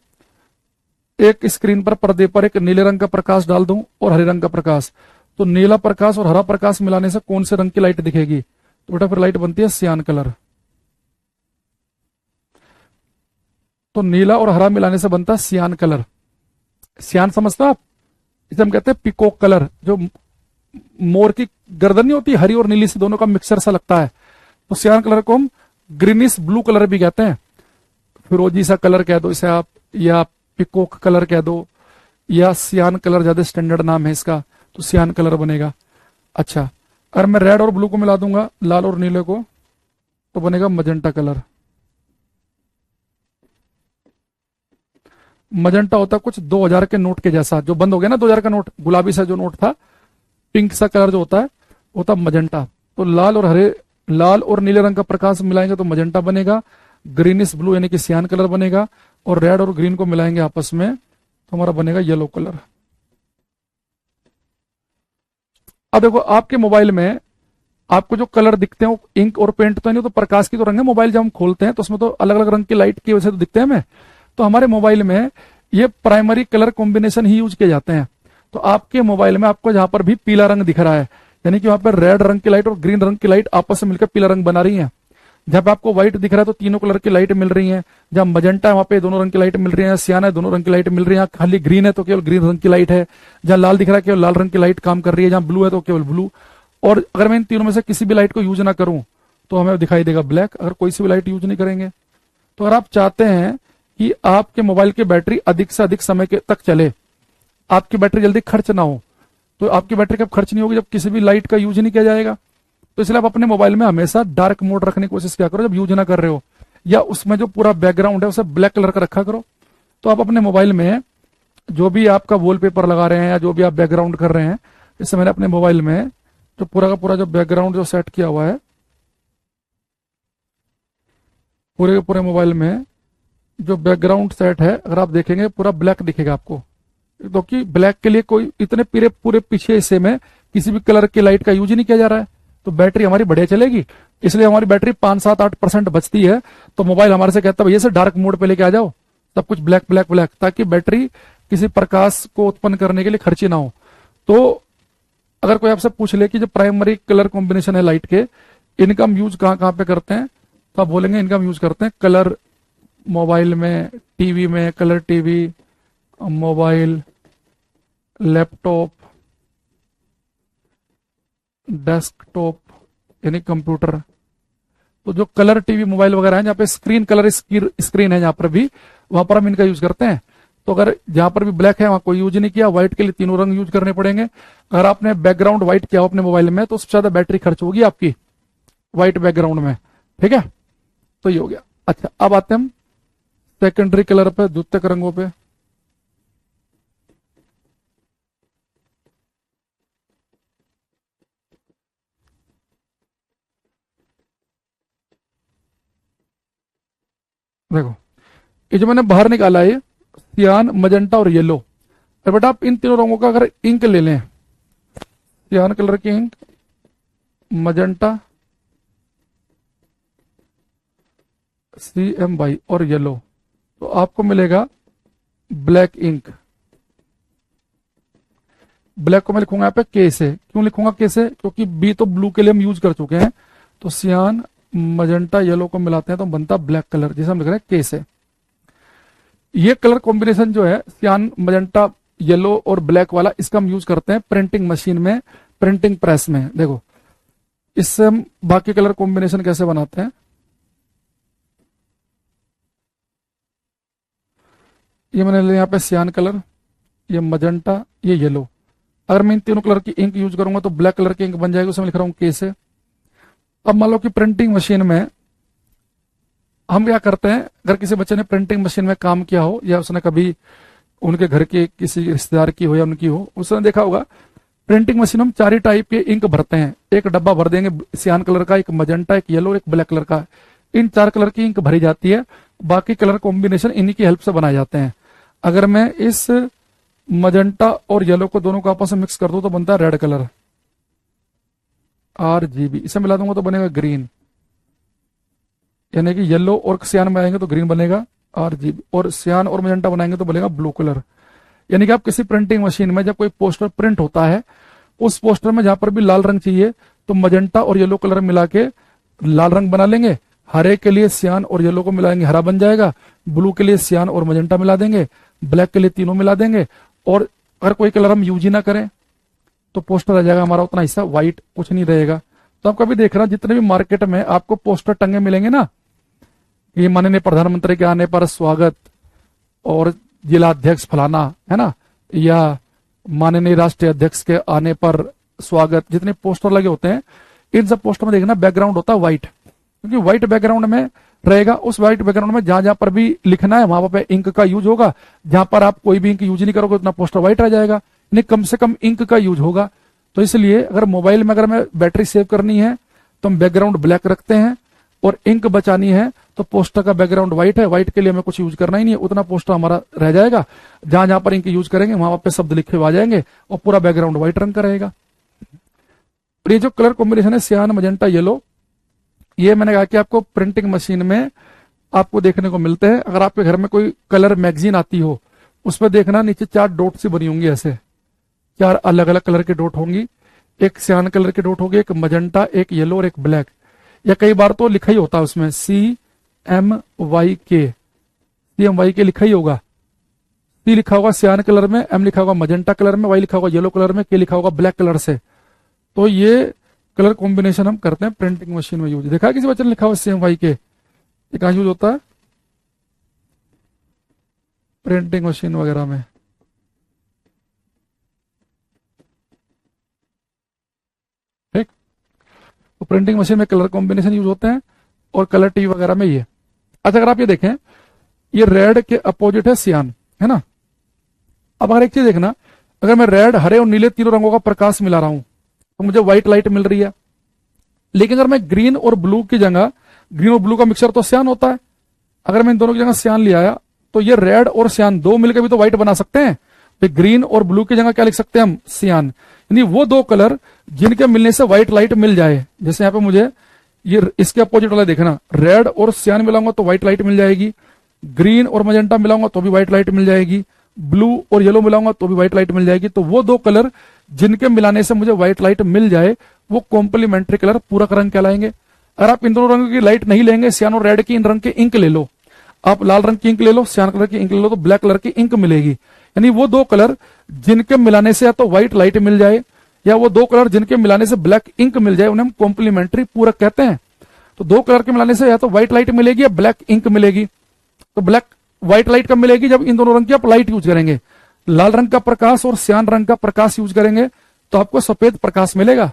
एक स्क्रीन पर, पर्दे पर एक नीले रंग का प्रकाश डाल दूं और हरे रंग का प्रकाश, तो नीला प्रकाश और हरा प्रकाश मिलाने से कौन से रंग की लाइट दिखेगी? तो बेटा फिर लाइट बनती है सियान कलर। तो नीला और हरा मिलाने से बनता है सियान कलर। सियान समझते हो आप? इसे हम कहते हैं पिकॉक कलर। जो मोर की गर्दन नहीं होती, हरी और नीली से दोनों का मिक्सचर सा लगता है, तो सियान कलर को हम ग्रीनिश ब्लू कलर भी कहते हैं। फिरोजी सा कलर कह दो इसे आप, या पिकॉक कलर कह दो, या सियान कलर ज्यादा स्टैंडर्ड नाम है इसका, तो सियान कलर बनेगा। अच्छा, अगर मैं रेड और ब्लू को मिला दूंगा, लाल और नीले को, तो बनेगा मजेंटा कलर। मजेंटा होता है कुछ 2000 के नोट के जैसा, जो बंद हो गया ना 2000 का नोट, गुलाबी सा जो नोट था, पिंक सा कलर जो होता है वो होता मजेंटा। तो लाल और हरे, लाल और नीले रंग का प्रकाश मिलाएंगे तो मजेंटा बनेगा। ग्रीनिश ब्लू यानी कि सियान कलर बनेगा। और रेड और ग्रीन को मिलाएंगे आपस में तो हमारा बनेगा येलो कलर। अब देखो आपके मोबाइल में आपको जो कलर दिखते हैं वो इंक और पेंट तो नहीं, तो प्रकाश की तो रंग है। मोबाइल जब हम खोलते हैं तो उसमें तो अलग अलग रंग की लाइट की वजह से तो दिखते हैं हमें। तो हमारे मोबाइल में ये प्राइमरी कलर कॉम्बिनेशन ही यूज किए जाते हैं। तो आपके मोबाइल में आपको जहां पर भी पीला रंग दिख रहा है, यानी कि वहां पर रेड रंग की लाइट और ग्रीन रंग की लाइट आपस में मिलकर पीला रंग बना रही है। जहां पे आपको व्हाइट दिख रहा है तो तीनों कलर की लाइट मिल रही है। जहां मजेंटा है वहां पे दोनों रंग की लाइट मिल रही है, सियान है दोनों रंग की लाइट मिल रही है, खाली ग्रीन है तो केवल ग्रीन रंग की लाइट है। जहां लाल दिख रहा है केवल लाल रंग की लाइट काम कर रही है, जहां ब्लू है तो केवल ब्लू। और अगर मैं इन तीनों में से किसी भी लाइट को यूज ना करूं तो हमें दिखाई देगा ब्लैक, अगर कोई सी भी लाइट यूज नहीं करेंगे। तो अगर आप चाहते हैं कि आपके मोबाइल की बैटरी अधिक से अधिक समय तक चले, आपकी बैटरी जल्दी खर्च ना हो, तो आपकी बैटरी कब खर्च नहीं होगी? जब किसी भी लाइट का यूज नहीं किया जाएगा। तो इसलिए आप अपने मोबाइल में हमेशा डार्क मोड रखने की कोशिश किया करो जब यूज ना कर रहे हो, या उसमें जो पूरा बैकग्राउंड है उसे ब्लैक कलर का रखा करो। तो आप अपने मोबाइल में जो भी आपका वॉलपेपर लगा रहे हैं या जो भी आप बैकग्राउंड कर रहे हैं, जैसे मैंने अपने मोबाइल में जो पूरा का पूरा जो बैकग्राउंड जो सेट किया हुआ है, पूरे के पूरे मोबाइल में जो बैकग्राउंड सेट है, अगर आप देखेंगे पूरा ब्लैक दिखेगा आपको, क्योंकि ब्लैक के लिए कोई इतने पूरे पीछे हिस्से में किसी भी कलर की लाइट का यूज ही नहीं किया जा रहा है, तो बैटरी हमारी बढ़िया चलेगी। इसलिए हमारी बैटरी 5-7-8% बचती है। तो मोबाइल हमारे से कहता है भैया से डार्क मोड पे लेके आ जाओ, सब कुछ ब्लैक ब्लैक ब्लैक, ताकि बैटरी किसी प्रकाश को उत्पन्न करने के लिए खर्ची ना हो। तो अगर कोई आपसे पूछ ले कि जो प्राइमरी कलर कॉम्बिनेशन है लाइट के, इनका हम यूज कहाँ कहाँ पे करते हैं, तो आप बोलेंगे इनका हम यूज करते हैं कलर मोबाइल में, टीवी में, colour TV, mobile, laptop, desktop यानी कंप्यूटर। तो जो कलर टीवी, मोबाइल वगैरह है, जहाँ पे स्क्रीन कलर स्क्रीन है, जहां पर भी, वहां पर हम इनका यूज करते हैं। तो अगर जहां पर भी ब्लैक है वहां कोई यूज नहीं किया, व्हाइट के लिए तीनों रंग यूज करने पड़ेंगे। अगर आपने बैकग्राउंड व्हाइट किया हो अपने मोबाइल में तो उससे ज्यादा बैटरी खर्च होगी आपकी व्हाइट बैकग्राउंड में, ठीक है। तो ये हो गया। अच्छा, अब आते हैं हम सेकेंडरी कलर पे, द्वितीयक रंगों पे। देखो ये जो मैंने बाहर निकाला है, सियान, मजेंटा और येलो। और बेटा आप इन तीनों रंगों का अगर इंक ले लें, सियान कलर की इंक, मजेंटा, CMY और येलो, तो आपको मिलेगा ब्लैक इंक। ब्लैक को मैं लिखूंगा यहाँ पे के से। क्यों लिखूंगा के से? क्योंकि बी तो ब्लू के लिए हम यूज कर चुके हैं। तो सियान, मजेंटा, येलो को मिलाते हैं तो बनता ब्लैक कलर, जिसे हम लिख रहे हैं के से। ये कलर कॉम्बिनेशन जो है सियान, मजेंटा, येलो और ब्लैक वाला, इसका हम यूज करते हैं प्रिंटिंग मशीन में, प्रिंटिंग प्रेस में। देखो इससे हम बाकी कलर कॉम्बिनेशन कैसे बनाते हैं। ये मैंने लिया यहाँ पे सियान कलर, ये मजेंटा, ये येलो। अगर मैं इन तीनों कलर की इंक यूज करूंगा तो ब्लैक कलर की इंक बन जाएगी, उसमें लिख रहा हूँ के से। अब मान लो कि प्रिंटिंग मशीन में हम क्या करते हैं, अगर किसी बच्चे ने प्रिंटिंग मशीन में काम किया हो या उसने कभी उनके घर के किसी रिश्तेदार की हो या उनकी हो, उसने देखा होगा प्रिंटिंग मशीन में हम 4 ही टाइप के इंक भरते हैं। एक डब्बा भर देंगे सियान कलर का, एक मजेंटा, एक येलो, एक ब्लैक कलर का। इन 4 कलर की इंक भरी जाती है, बाकी कलर कॉम्बिनेशन इन्हीं की हेल्प से बनाए जाते हैं। अगर मैं इस मजेंटा और येलो को दोनों को आपस में मिक्स कर दूं तो बनता है रेड कलर, RGB। इसे मिला दूंगा तो बनेगा ग्रीन, यानी कि येलो और सियान मिलाएंगे तो ग्रीन बनेगा RGB, और सियान और मजेंटा बनाएंगे तो बनेगा ब्लू कलर। यानी कि आप किसी प्रिंटिंग मशीन में जब कोई पोस्टर प्रिंट होता है, उस पोस्टर में जहां पर भी लाल रंग चाहिए तो मजेंटा और येलो कलर मिला के लाल रंग बना लेंगे, हरे के लिए सियान और येलो को मिलाएंगे, हरा बन जाएगा, ब्लू के लिए सियान और मजेंटा मिला देंगे, ब्लैक के लिए तीनों मिला देंगे। और अगर कोई कलर हम यूज ही ना करें तो पोस्टर रह जाएगा हमारा उतना हिस्सा व्हाइट, कुछ नहीं रहेगा। तो आप कभी देख रहा जितने भी मार्केट में आपको पोस्टर टंगे मिलेंगे ना, ये माननीय प्रधानमंत्री के आने पर स्वागत और जिला अध्यक्ष फलाना, है ना, या माननीय राष्ट्रीय अध्यक्ष के आने पर स्वागत, जितने पोस्टर लगे होते हैं इन सब पोस्टर में देखना बैकग्राउंड होता है व्हाइट, क्योंकि व्हाइट बैकग्राउंड में रहेगा। उस व्हाइट बैकग्राउंड में जहां जहां पर भी लिखना है वहां पर इंक का यूज होगा। जहां पर आप कोई भी इंक यूज नहीं करोगे उतना पोस्टर व्हाइट रह जाएगा, यानी कम से कम इंक का यूज होगा। तो इसलिए अगर मोबाइल में अगर मैं बैटरी सेव करनी है तो हम बैकग्राउंड ब्लैक रखते हैं, और इंक बचानी है तो पोस्टर का बैकग्राउंड व्हाइट है, व्हाइट के लिए हमें कुछ यूज करना ही नहीं है, उतना पोस्टर हमारा रह जाएगा। जहां जहां पर इंक यूज करेंगे वहां पे शब्द लिखे हुए आ जाएंगे और पूरा बैकग्राउंड व्हाइट रंग का रहेगा। और ये जो कलर कॉम्बिनेशन है सियान मजेंटा येलो, ये मैंने कहा कि आपको प्रिंटिंग मशीन में आपको देखने को मिलते हैं। अगर आपके घर में कोई कलर मैगजीन आती हो, उस पर देखना नीचे 4 डॉट सी बनी होंगी, ऐसे 4 अलग अलग कलर की डॉट होंगी। एक सियान कलर की डॉट होगी, एक मजेंटा, एक येलो और एक ब्लैक। या कई बार तो लिखा ही होता है उसमें CMYK, CMYK लिखा ही होगा। C लिखा होगा सियान कलर में, M लिखा होगा मजेंटा कलर में, Y लिखा होगा येलो कलर में, K लिखा होगा ब्लैक कलर से। तो ये कलर कॉम्बिनेशन हम करते हैं प्रिंटिंग मशीन में यूज। देखा किसी बच्चे ने लिखा हुआ CMYK, ये कहां यूज होता है, प्रिंटिंग मशीन वगैरह में। ठीक, तो प्रिंटिंग मशीन में कलर कॉम्बिनेशन यूज होते हैं और कलर टीवी वगैरह में ये। अच्छा, अगर आप ये देखें, ये रेड के अपोजिट है सियान, है ना। अब अगर एक चीज देखना, अगर मैं रेड, हरे और नीले तीनों रंगों का प्रकाश मिला रहा हूं तो मुझे व्हाइट लाइट मिल रही है। लेकिन अगर मैं ग्रीन और ब्लू की जगह, ग्रीन और ब्लू का मिक्सचर तो सियान होता है, अगर मैं इन दोनों की जगह सियान ले आया तो ये रेड और सियान दो मिलकर भी तो व्हाइट बना सकते हैं। तो ग्रीन और ब्लू की जगह क्या लिख सकते हैं हम, सियान। यानी वो 2 कलर जिनके मिलने से व्हाइट लाइट मिल जाए। जैसे यहाँ पे मुझे ये इसके अपोजिट वाला देखना, रेड और सियान मिलाऊंगा तो व्हाइट लाइट मिल जाएगी, ग्रीन और मजेंटा मिलाऊंगा तो भी व्हाइट लाइट मिल जाएगी, ब्लू और येलो मिलाऊंगा तो भी व्हाइट लाइट मिल जाएगी। तो वो 2 कलर जिनके मिलाने से मुझे व्हाइट लाइट मिल जाए वो कॉम्प्लीमेंट्री कलर, पूरक रंग कहलाएंगे। अगर आप इन दोनों रंगों की लाइट नहीं लेंगे, सियान और रेड की, इन रंग के इंक ले लो, आप लाल रंग की इंक ले लो, सियान कलर की इंक ले लो, तो ब्लैक कलर की इंक मिलेगी। यानी वो 2 कलर जिनके मिलाने से या तो व्हाइट लाइट मिल जाए या वो 2 कलर जिनके मिलाने से ब्लैक इंक मिल जाए, उन्हें हम कॉम्प्लीमेंट्री पूरक कहते हैं। तो 2 कलर के मिलाने से या तो व्हाइट लाइट मिलेगी या ब्लैक इंक मिलेगी। तो ब्लैक व्हाइट लाइट कब मिलेगी, जब इन दोनों रंग की आप लाइट यूज करेंगे। लाल रंग का प्रकाश और सियान रंग का प्रकाश यूज करेंगे तो आपको सफेद प्रकाश मिलेगा,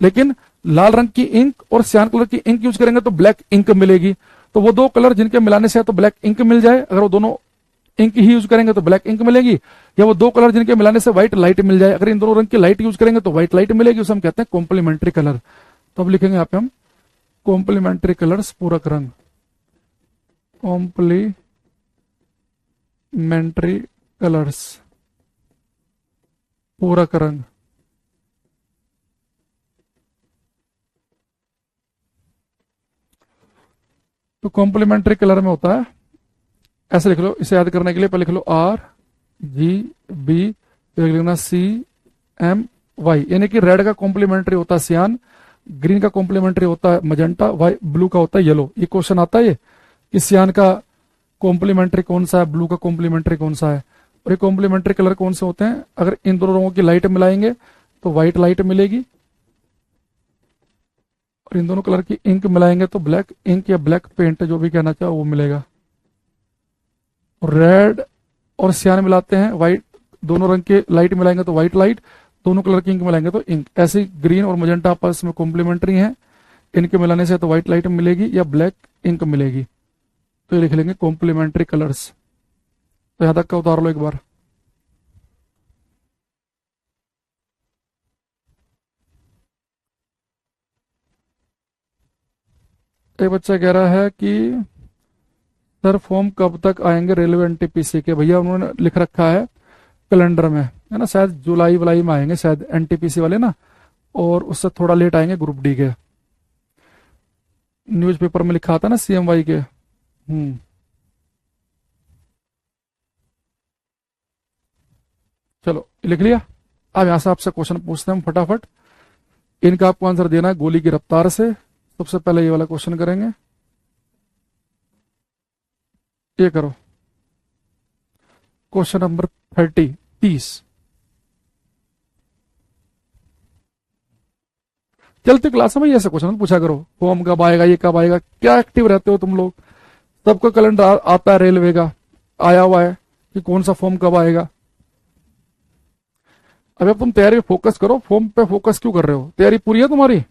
लेकिन लाल रंग की इंक और सियान कलर की इंक यूज करेंगे तो ब्लैक इंक मिलेगी। तो वो 2 कलर जिनके मिलाने से या तो ब्लैक इंक मिल जाए, अगर वो दोनों इंक ही यूज करेंगे तो ब्लैक इंक मिलेगी, या वो 2 कलर जिनके मिलाने से व्हाइट लाइट मिल जाए, अगर इन दोनों रंग की लाइट यूज करेंगे तो व्हाइट लाइट मिलेगी, उसे हम कहते हैं कॉम्प्लीमेंट्री कलर। तो अब लिखेंगे यहाँ पे हम कॉम्प्लीमेंट्री कलर्स, पूरक रंग, कॉम्प्लीमेंट्री कलर्स, पूरक रंग। तो कॉम्प्लीमेंट्री कलर में होता है, ऐसे लिख लो, इसे याद करने के लिए पहले लिख लो RGB, फिर लिखना CMY। यानी कि रेड का कॉम्प्लीमेंट्री होता है सियान, ग्रीन का कॉम्प्लीमेंट्री होता है मजेंटा, ब्लू का होता है येलो। ये क्वेश्चन आता है ये कि सियान का कॉम्प्लीमेंट्री कौन सा है, ब्लू का कॉम्प्लीमेंट्री कौन सा है, और ये कॉम्प्लीमेंट्री कलर कौन से होते हैं। अगर इन दोनों रंगों की लाइट मिलाएंगे तो व्हाइट लाइट मिलेगी, और इन दोनों कलर की इंक मिलाएंगे तो ब्लैक इंक या ब्लैक पेंट जो भी कहना चाहो वो मिलेगा। रेड और सियान मिलाते हैं, व्हाइट, दोनों रंग के लाइट मिलाएंगे तो व्हाइट लाइट, दोनों कलर की इंक मिलाएंगे तो इंक। ऐसे ही ग्रीन और मजेंटा आपस में कॉम्प्लीमेंट्री हैं, इनके मिलाने से तो व्हाइट लाइट मिलेगी या ब्लैक इंक मिलेगी। तो ये लिख लेंगे कॉम्प्लीमेंट्री कलर्स। तो यहां तक का उतार लो एक बार। एक बच्चा कह रहा है कि सर फॉर्म कब तक आएंगे रेलवे एनटीपीसी के? भैया उन्होंने लिख रखा है कैलेंडर में, है ना, शायद जुलाई वुलाई में आएंगे शायद एनटीपीसी वाले ना, और उससे थोड़ा लेट आएंगे ग्रुप डी के। न्यूज़पेपर में लिखा था ना सीएमवाई के। चलो लिख लिया। अब यहां से आपसे क्वेश्चन पूछते हैं हम फटाफट, इनका आपको आंसर देना है गोली की रफ्तार से। सबसे पहले ये वाला क्वेश्चन करेंगे, ये करो क्वेश्चन नंबर 30। चलती क्लास में ऐसे क्वेश्चन पूछा करो, फॉर्म कब आएगा, ये कब आएगा, क्या एक्टिव रहते हो तुम लोग। सबको कैलेंडर आता है रेलवे का, आया हुआ है कि कौन सा फॉर्म कब आएगा। अब तुम तैयारी पे फोकस करो, फॉर्म पे फोकस क्यों कर रहे हो? तैयारी पूरी है तुम्हारी?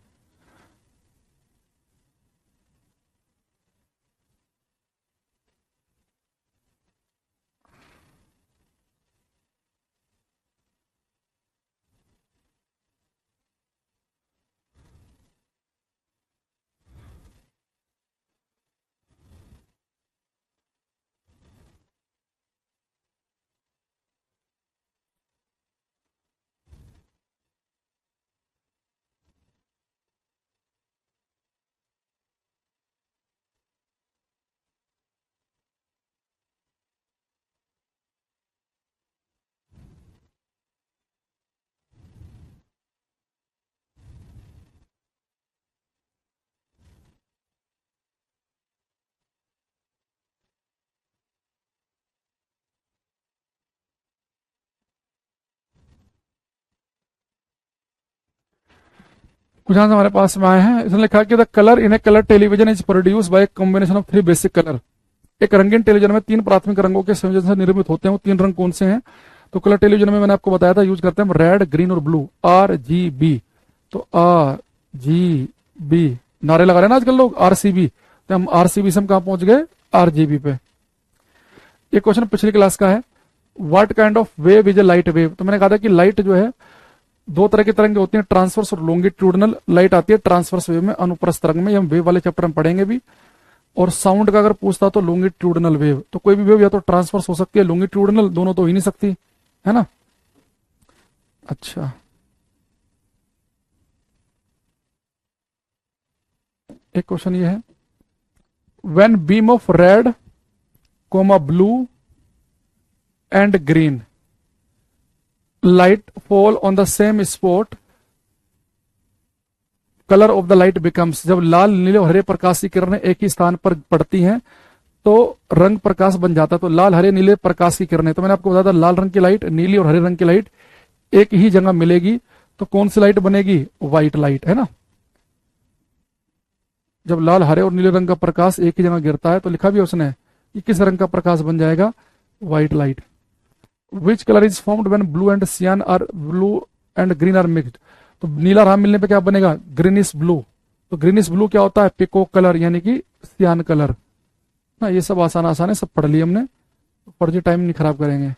कुछ आंसर हमारे पास में आए हैं। इसने लिखा कि the colour in A colour television is produce by combination of 3 basic colour. एक रंगीन टेलीविजन में 3 प्राथमिक रंगों के संयोजन से निर्मित होते हैं। वो 3 रंग कौन से हैं? तो कलर टेलीविजन में मैंने आपको बताया था यूज करते हैं हम रेड, ग्रीन और ब्लू, RGB। तो RGB नारे लगा रहे हैं ना आजकल लोग, RCB, तो हम RCB से हम कहां पहुंच गए? RGB पे। ये क्वेश्चन पिछली क्लास का है, what kind of wave is a light wave. तो मैंने कहा था कि लाइट जो है 2 तरह की तरंगे होती हैं, ट्रांसवर्स और लॉन्गिट्यूडनल। लाइट आती है ट्रांसवर्स वेव में, अनुप्रस्थ तरंग में, हम वेव वाले चैप्टर में पढ़ेंगे भी। और साउंड का अगर पूछता तो लॉन्गिट्यूडनल वेव। तो कोई भी वेव या तो ट्रांसवर्स हो सकती है, लॉन्गिट्यूडनल, दोनों तो हो ही नहीं सकती, है ना। अच्छा, एक क्वेश्चन ये है, when beam of red comma blue and green light fall on the same spot colour of the light becomes. जब लाल, नीले और हरे प्रकाश की किरणें एक ही स्थान पर पड़ती हैं तो रंग प्रकाश बन जाता है। तो लाल, हरे, नीले प्रकाश की किरणें, तो मैंने आपको बताया था लाल रंग की लाइट, नीली और हरे रंग की लाइट एक ही जगह मिलेगी तो कौन सी लाइट बनेगी? व्हाइट लाइट, है ना। जब लाल, हरे और नीले रंग का प्रकाश एक ही जगह गिरता है तो लिखा भी उसने कि किस रंग का प्रकाश बन जाएगा? White light. Which colour is formed when blue and cyan are blue and green are mixed. तो नीला राम मिलने पे क्या बनेगा? Greenish blue. तो ग्रीनिश ब्लू क्या होता है? पिकोक कलर, यानी कि सियान कलर ना। ये सब आसान आसान है, सब पढ़ लिया हमने, पढ़ टाइम नहीं खराब करेंगे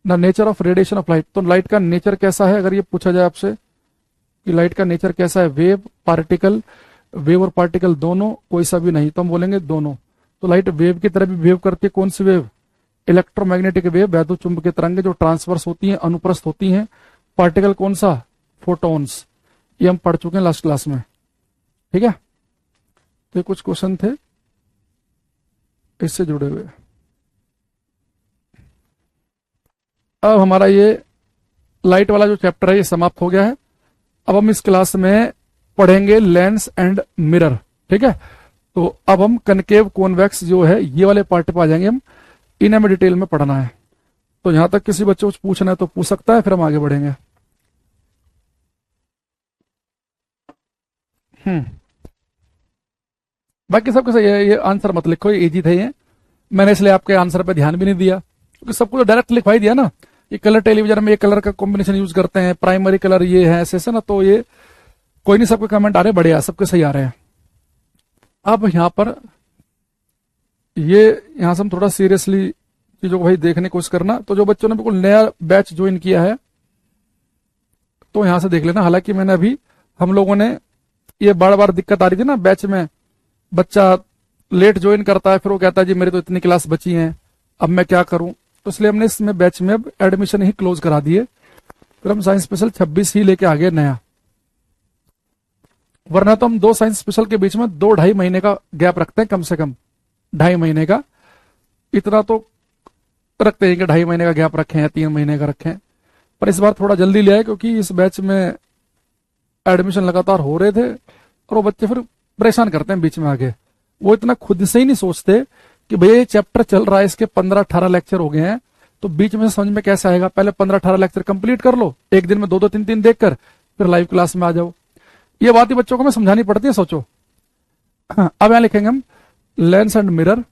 ना। Nature of radiation of light, तो लाइट का नेचर कैसा है? अगर ये पूछा जाए आपसे कि लाइट का नेचर कैसा है, वेव, पार्टिकल, वेव और पार्टिकल दोनों, कोई सा भी नहीं, तो हम बोलेंगे दोनों। तो लाइट वेव की तरह भी वेव करती है। कौन सी वेव? इलेक्ट्रोमैग्नेटिक वेव, वैद्युत चुंबकीय तरंगें जो ट्रांसवर्स होती हैं, अनुप्रस्थ होती हैं। पार्टिकल कौन सा? फोटॉन्स। ये हम पढ़ चुके हैं लास्ट क्लास में, ठीक है। तो ये कुछ क्वेश्चन थे इससे जुड़े हुए। अब हमारा ये लाइट वाला जो चैप्टर है ये समाप्त हो गया है। अब हम इस क्लास में पढ़ेंगे लेंस एंड मिरर, ठीक है। तो अब हम कनकेव कॉन्वेक्स जो है ये वाले पार्ट पे आ जाएंगे हम, इन्हें हमें डिटेल में पढ़ना है। तो यहां तक किसी बच्चे को पूछना है तो पूछ सकता है, फिर हम आगे बढ़ेंगे। बाकी सबके सही है, ये आंसर मत लिखो, ये इजी थे ये, मैंने इसलिए आपके आंसर पे ध्यान भी नहीं दिया, क्योंकि सबको तो डायरेक्ट लिखवा ही दिया ना। ये कलर टेलीविजन में ये कलर का कॉम्बिनेशन यूज करते हैं, प्राइमरी कलर ये है, ऐसे ऐसे ना, तो ये कोई नहीं, सबके कमेंट आ रहे हैं, बढ़िया, सबके सही आ रहे हैं। अब यहाँ पर ये, यहाँ से हम थोड़ा सीरियसली चीजों को भाई देखने की कोशिश करना। तो जो बच्चों ने बिल्कुल नया बैच ज्वाइन किया है, तो यहां से देख लेना। हालांकि मैंने अभी, हम लोगों ने ये बार बार दिक्कत आ रही थी ना बैच में, बच्चा लेट ज्वाइन करता है, फिर वो कहता है जी मेरी तो इतनी क्लास बची है, अब मैं क्या करूं, तो इसलिए हमने इसमें बैच में अब एडमिशन ही क्लोज करा दिए। फिर हम साइंस स्पेशल 26 ही लेके आ गए नया, वरना तो हम 2 साइंस स्पेशल के बीच में 2-2.5 महीने का गैप रखते हैं, कम से कम 2.5 महीने का, इतना तो रखते हैं कि 2.5 महीने का गैप रखें या 3 महीने का रखें। पर इस बार थोड़ा जल्दी लिया है, क्योंकि इस बैच में एडमिशन लगातार हो रहे थे, और वो बच्चे फिर परेशान करते हैं बीच में आगे। वो इतना खुद से ही नहीं सोचते कि भैया ये चैप्टर चल रहा है, इसके 15-18 लेक्चर हो गए हैं, तो बीच में समझ में कैसे आएगा, पहले 15-18 लेक्चर कंप्लीट कर लो, एक दिन में 2-2 3-3 देखकर फिर लाइव क्लास में आ जाओ। ये बात ही बच्चों को हमें समझानी पड़ती है, सोचो। हाँ, अब यहां लिखेंगे हम लेंस एंड मिरर,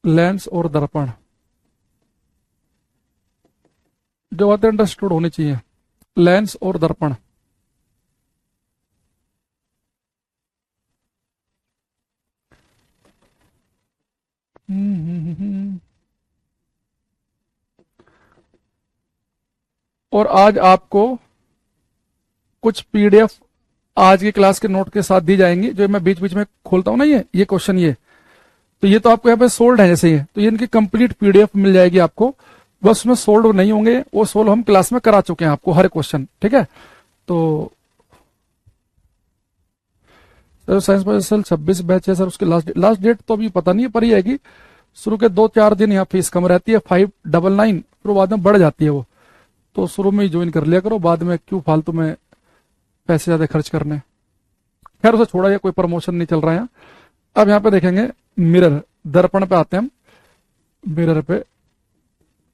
लेंस और दर्पण, जो बातें अंडरस्टूड होनी चाहिए, लेंस और दर्पण। और आज आपको कुछ पीडीएफ आज की क्लास के नोट के साथ दी जाएंगी, जो मैं बीच बीच में खोलता हूं ना, ये क्वेश्चन, ये तो ये तो आपको यहाँ पे सोल्ड है जैसे ये, तो ये इनकी कंप्लीट पीडीएफ मिल जाएगी आपको, बस उसमें सोल्व नहीं होंगे, वो सोल्व हम क्लास में करा चुके हैं आपको हर क्वेश्चन, ठीक है। तो सर साइंस स्पेशल 26 बैच है सर, उसके लास्ट डेट तो अभी पता नहीं है, पर ये है कि शुरू के 2-4 दिन यहाँ फीस कम रहती है 599, फिर बाद में बढ़ जाती है वो, तो शुरू में ही ज्वाइन कर लिया करो, बाद में क्यों फालतू में पैसे ज्यादा खर्च करने। खैर उसे छोड़ा, या कोई प्रमोशन नहीं चल रहा है। अब यहाँ पे देखेंगे मिरर, दर्पण पे आते हैं हम, मिरर पे।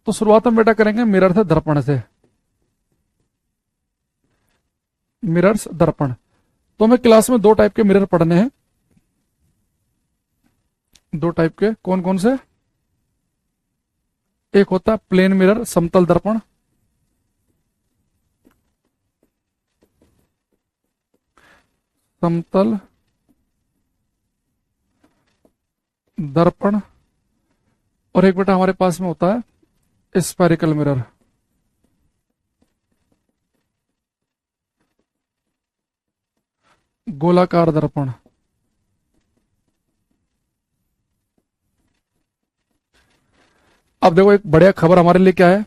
तो शुरुआत हम बेटा करेंगे मिरर से, दर्पण से, मिरर्स दर्पण। तो हमें क्लास में 2 टाइप के मिरर पढ़ने हैं, 2 टाइप के, कौन कौन से? एक होता है प्लेन मिरर, समतल दर्पण, समतल दर्पण, और एक बेटा हमारे पास में होता है स्फेरिकल मिरर, गोलाकार दर्पण। अब देखो एक बढ़िया खबर हमारे लिए क्या है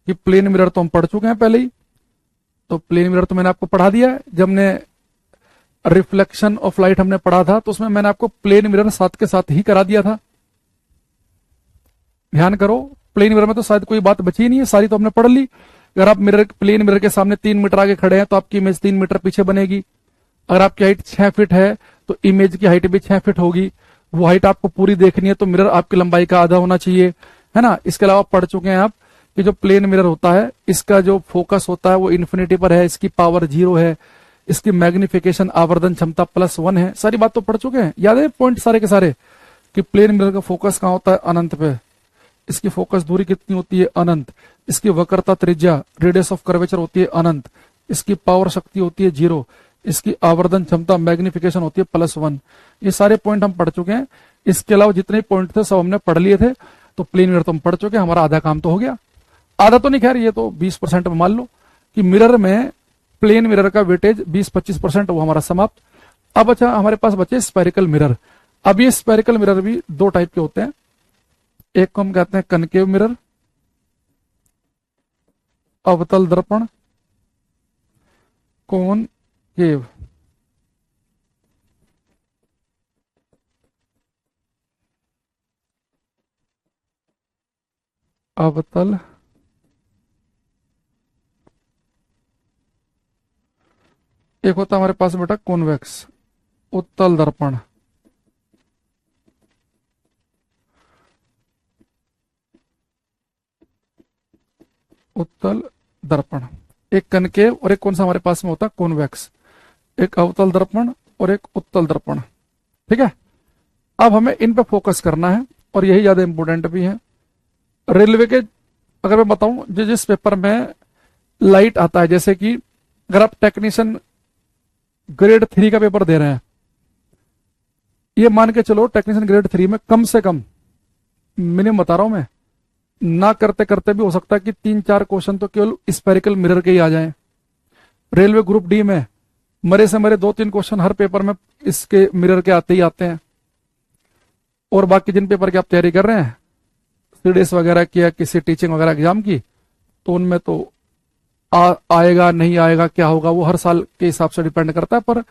कि प्लेन मिरर तो हम पढ़ चुके हैं पहले ही, तो प्लेन मिरर तो मैंने आपको पढ़ा दिया है, जब हमने रिफ्लेक्शन ऑफ लाइट हमने पढ़ा था, तो उसमें मैंने आपको प्लेन मिरर साथ के साथ ही करा दिया था। ध्यान करो, प्लेन मिरर में तो शायद कोई बात बची ही नहीं है, सारी तो हमने पढ़ ली। अगर आप मिरर, प्लेन मिरर के सामने 3 मीटर आगे खड़े हैं, तो आपकी इमेज 3 मीटर पीछे बनेगी। अगर आपकी हाइट 6 फीट है, तो इमेज की हाइट भी 6 फीट होगी। वो हाइट आपको पूरी देखनी है, तो मिरर आपकी लंबाई का आधा होना चाहिए, है ना। इसके अलावा पढ़ चुके हैं आप कि जो प्लेन मिरर होता है, इसका जो फोकस होता है वो इन्फिनिटी पर है, इसकी पावर 0 है, इसकी मैग्निफिकेशन आवर्धन क्षमता +1 है। सारी बात तो पढ़ चुके हैं, याद है पॉइंट सारे के सारे, कि प्लेन मिरर का फोकस कहां होता है? अनंत पे। इसकी फोकस दूरी कितनी होती है? अनंत। इसकी वक्रता त्रिज्या, रेडियस ऑफ कर्वेचर होती है अनंत। इसकी पावर शक्ति होती है 0। इसकी आवर्धन क्षमता, मैग्निफिकेशन होती है +1। ये सारे पॉइंट हम पढ़ चुके हैं। इसके अलावा जितने पॉइंट थे सब हमने पढ़ लिए थे। तो प्लेन मिरर तो हम पढ़ चुके हैं, हमारा आधा काम तो हो गया। आधा तो नहीं, खैर ये तो 20% में मान लो कि मिरर में, प्लेन मिरर का वेटेज 20-25% वो हमारा समाप्त। अब अच्छा हमारे पास बचे स्पेरिकल मिरर। अब ये स्पेरिकल मिरर भी 2 टाइप के होते हैं। एक को हम कहते हैं कनकेव मिरर, अवतल दर्पण, कॉनकेव। अवतल, एक होता है हमारे पास बेटा कॉन्वेक्स, उत्तल दर्पण। उत्तल दर्पण, एक कनकेव और एक कौन सा हमारे पास में होता है? कॉन्वेक्स। एक अवतल दर्पण और एक उत्तल दर्पण। ठीक है, अब हमें इन पे फोकस करना है और यही ज्यादा इंपॉर्टेंट भी है। रेलवे के अगर मैं बताऊं, जिस पेपर में लाइट आता है, जैसे कि अगर आप टेक्नीशियन ग्रेड 3 का पेपर दे रहे हैं, ये मान के चलो टेक्नीशियन ग्रेड 3 में कम से कम, मिनिमम बता रहा हूं मैं, ना करते करते भी हो सकता है कि 3-4 क्वेश्चन तो केवल स्पेरिकल मिरर के ही आ जाएं। रेलवे ग्रुप डी में मरे से मरे 2-3 क्वेश्चन हर पेपर में इसके मिरर के आते ही आते हैं। और बाकी जिन पेपर की आप तैयारी कर रहे हैं, सीडीएस वगैरह की या किसी टीचिंग वगैरह एग्जाम की, तो उनमें तो आएगा नहीं आएगा, क्या होगा, वो हर साल के हिसाब से डिपेंड करता है, पर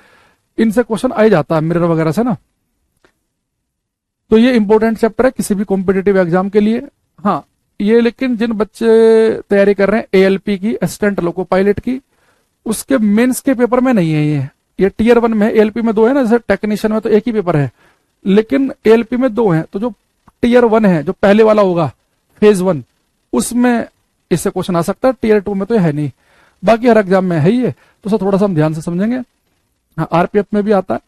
इनसे क्वेश्चन आ ही जाता है मिरर वगैरह से ना। तो ये इंपॉर्टेंट चैप्टर है किसी भी कॉम्पिटेटिव एग्जाम के लिए। हाँ, ये लेकिन जिन बच्चे तैयारी कर रहे हैं एएलपी की, असिस्टेंट लोको पायलट की, उसके मेंस के पेपर में नहीं है ये टीयर 1 में है। एएलपी में 2 है ना, जैसे टेक्नीशियन में तो एक ही पेपर है, लेकिन एएलपी में 2 है। तो जो टीयर 1 है, जो पहले वाला होगा फेज 1, उसमें इससे क्वेश्चन आ सकता है। टीयर 2 में तो है नहीं, बाकी हर एग्जाम में है ही है, तो उसको थोड़ा सा हम ध्यान से समझेंगे। हाँ, आरपीएफ में भी आता है।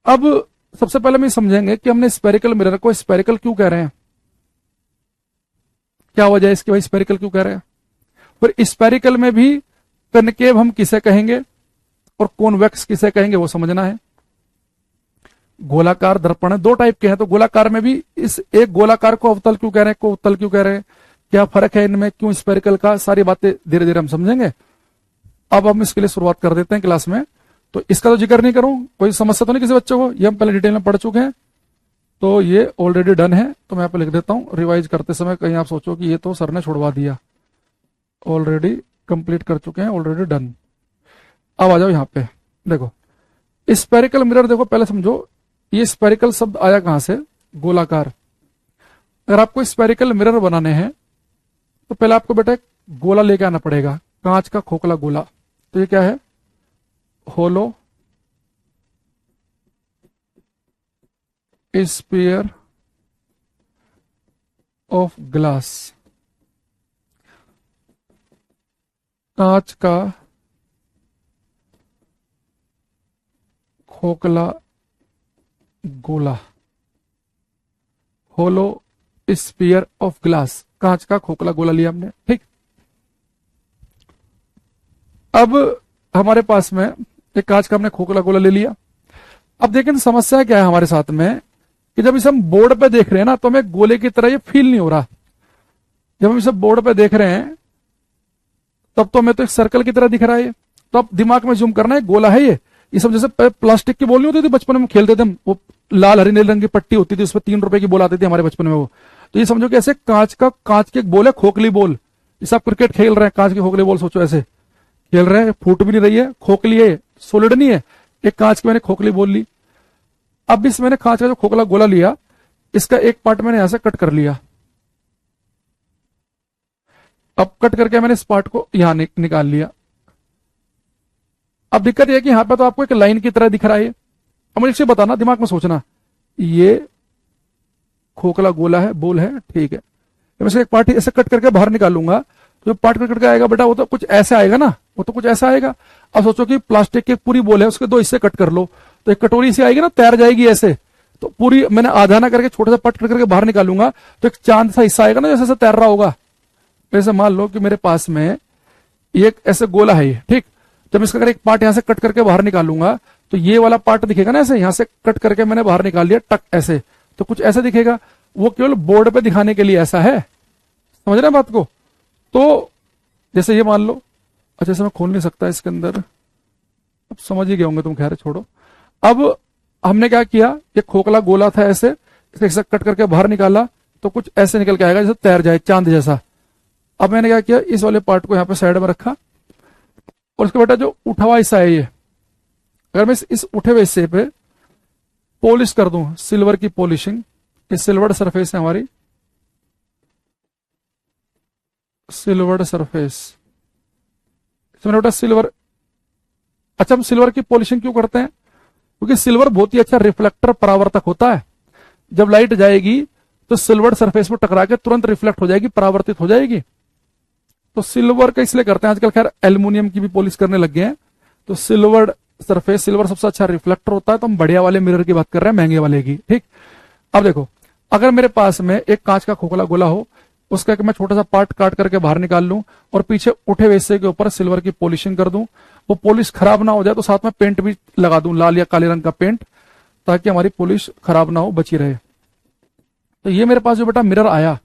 अब सबसे पहले हम समझेंगे कि हमने स्पेरिकल मिरर को स्पेरिकल क्यों कह रहे हैं, क्या वजह है इसकी, भाई स्पेरिकल क्यों कह रहे हैं। फिर स्पेरिकल में भी कनकेव हम किसे कहेंगे और कॉन्वेक्स किसे कहेंगे वो समझना है। गोलाकार दर्पण है, 2 टाइप के हैं, तो गोलाकार में भी इस एक गोलाकार को अवतल क्यों कह रहे हैं, को उत्तल क्यों कह रहे हैं, क्या फर्क है इनमें, क्यों स्पेरिकल का, सारी बातें धीरे धीरे हम समझेंगे। अब हम इसके लिए शुरुआत कर देते हैं क्लास में। तो इसका तो जिक्र नहीं करूं, कोई समस्या तो नहीं किसी बच्चे को, ये हम पहले डिटेल में पढ़ चुके हैं, तो ये ऑलरेडी डन है। तो मैं यहाँ पे लिख देता हूं, रिवाइज करते समय कहीं आप सोचो कि ये तो सर ने छुड़वा दिया, ऑलरेडी कंप्लीट कर चुके हैं, ऑलरेडी डन। अब आ जाओ यहाँ पे, देखो स्पेरिकल मिरर, देखो पहले समझो ये स्पेरिकल शब्द आया कहां से, गोलाकार। अगर आपको स्पेरिकल मिरर बनाने हैं तो पहले आपको बेटा एक गोला लेके आना पड़ेगा, कांच का खोखला गोला। तो ये क्या है, होलो स्फीयर ऑफ ग्लास, कांच का खोखला गोला, होलो स्फीयर ऑफ ग्लास, कांच का खोखला गोला लिया हमने, ठीक। अब हमारे पास में एक कांच का हमने खोखला गोला ले लिया। अब देखें समस्या क्या है हमारे साथ में, कि जब इसे हम बोर्ड पे देख रहे हैं ना, तो हमें गोले की तरह ये फील नहीं हो रहा। जब हम इसे बोर्ड पे देख रहे हैं तब तो हमें तो एक सर्कल की तरह दिख रहा है। तो अब दिमाग में जूम करना है, गोला है ये सब जैसे प्लास्टिक की बॉल नहीं होती थी बचपन में खेलते थे हम, वो लाल हरी नीले रंग की पट्टी होती थी, उस पर 3 रुपए की बॉल आती थी हमारे बचपन में वो। तो ये समझो कि ऐसे कांच की एक बॉल है, खोखली बॉल। जैसे आप क्रिकेट खेल रहे हैं, कांच की खोखली बॉल सोचो ऐसे खेल रहे हैं, फूट भी नहीं रही है, खोखली है, सोलिड नहीं है, एक कांच की मैंने खोखली बॉल ली। अब इस मैंने कांच का जो खोखला गोला लिया, इसका एक पार्ट मैंने यहां से कट कर लिया। अब कट करके मैंने इस पार्ट को यहां निकाल लिया। अब दिक्कत यह है कि यहां पर तो आपको एक लाइन की तरह दिख रहा है। अब मुझे बताना, दिमाग में सोचना, ये खोखला गोला है, बोल है, ठीक है। जब मैं एक पार्ट ऐसे कट करके बाहर निकालूंगा, तो जो पार्ट कट करके आएगा बेटा, वो तो कुछ ऐसे आएगा ना, वो तो कुछ ऐसा आएगा। अब सोचो कि प्लास्टिक की पूरी बोल है, उसके 2 हिस्से कट कर लो, तो एक कटोरी से आएगी ना, तैर जाएगी ऐसे। तो पूरी मैंने आधा ना करके छोटा सा पट कट करके बाहर निकालूंगा, तो एक चांद सा हिस्सा आएगा ना, जैसे तैर रहा होगा। वैसे मान लो कि मेरे पास में एक ऐसे गोला है ये, ठीक। जब इसका अगर एक पार्ट यहां से कट करके बाहर निकालूंगा, तो ये वाला पार्ट दिखेगा ना, ऐसे यहां से कट करके मैंने बाहर निकाल लिया, टक ऐसे, तो कुछ ऐसा दिखेगा। वो केवल बोर्ड पे दिखाने के लिए ऐसा है, समझ रहे हैं बात को। तो जैसे ये मान लो, अच्छा जैसे मैं खोल नहीं सकता इसके अंदर, अब समझ ही गए होंगे तुम, खैर छोड़ो। अब हमने क्या किया, ये खोखला गोला था ऐसे, इसे कट करके बाहर निकाला, तो कुछ ऐसे निकल के आएगा जैसे तैर जाए, चांद जैसा। अब मैंने क्या किया, इस वाले पार्ट को यहाँ पे साइड में रखा, और उसके बेटा जो उठा हुआ हिस्सा है ये, अगर मैं इस उठे हुए हिस्से पे पॉलिश कर दूं, सिल्वर की पॉलिशिंग, ये सिल्वर सरफेस है हमारी, सिल्वर सरफेस, इसमें बेटा सिल्वर। अच्छा, हम सिल्वर की पॉलिशिंग क्यों करते हैं, क्योंकि सिल्वर बहुत ही अच्छा रिफ्लेक्टर परावर्तक होता है। जब लाइट जाएगी तो सिल्वर सरफेस में टकरा के तुरंत रिफ्लेक्ट हो जाएगी, परावर्तित हो जाएगी। तो सिल्वर का इसलिए करते हैं, आजकल खैर एल्युमिनियम की भी पॉलिश करने लग गए हैं, तो सिल्वर सरफेस सिल्वर सबसे अच्छा रिफ्लेक्टर होता है, तो हम बढ़िया वाले मिरर की बात कर रहे हैं, महंगे वाले की। ठीक, अब देखो, अगर मेरे पास में एक कांच का खोखला गोला हो, उसका एक मैं छोटा सा पार्ट काट करके बाहर निकाल लूं और पीछे उठे हुए हिस्से के ऊपर सिल्वर की पॉलिशिंग कर दूं, वो पॉलिश खराब ना हो जाए तो साथ में पेंट भी लगा दूं, लाल या काले रंग का पेंट, ताकि हमारी पॉलिश खराब ना हो, बची रहे। तो ये मेरे पास जो बेटा मिरर आया,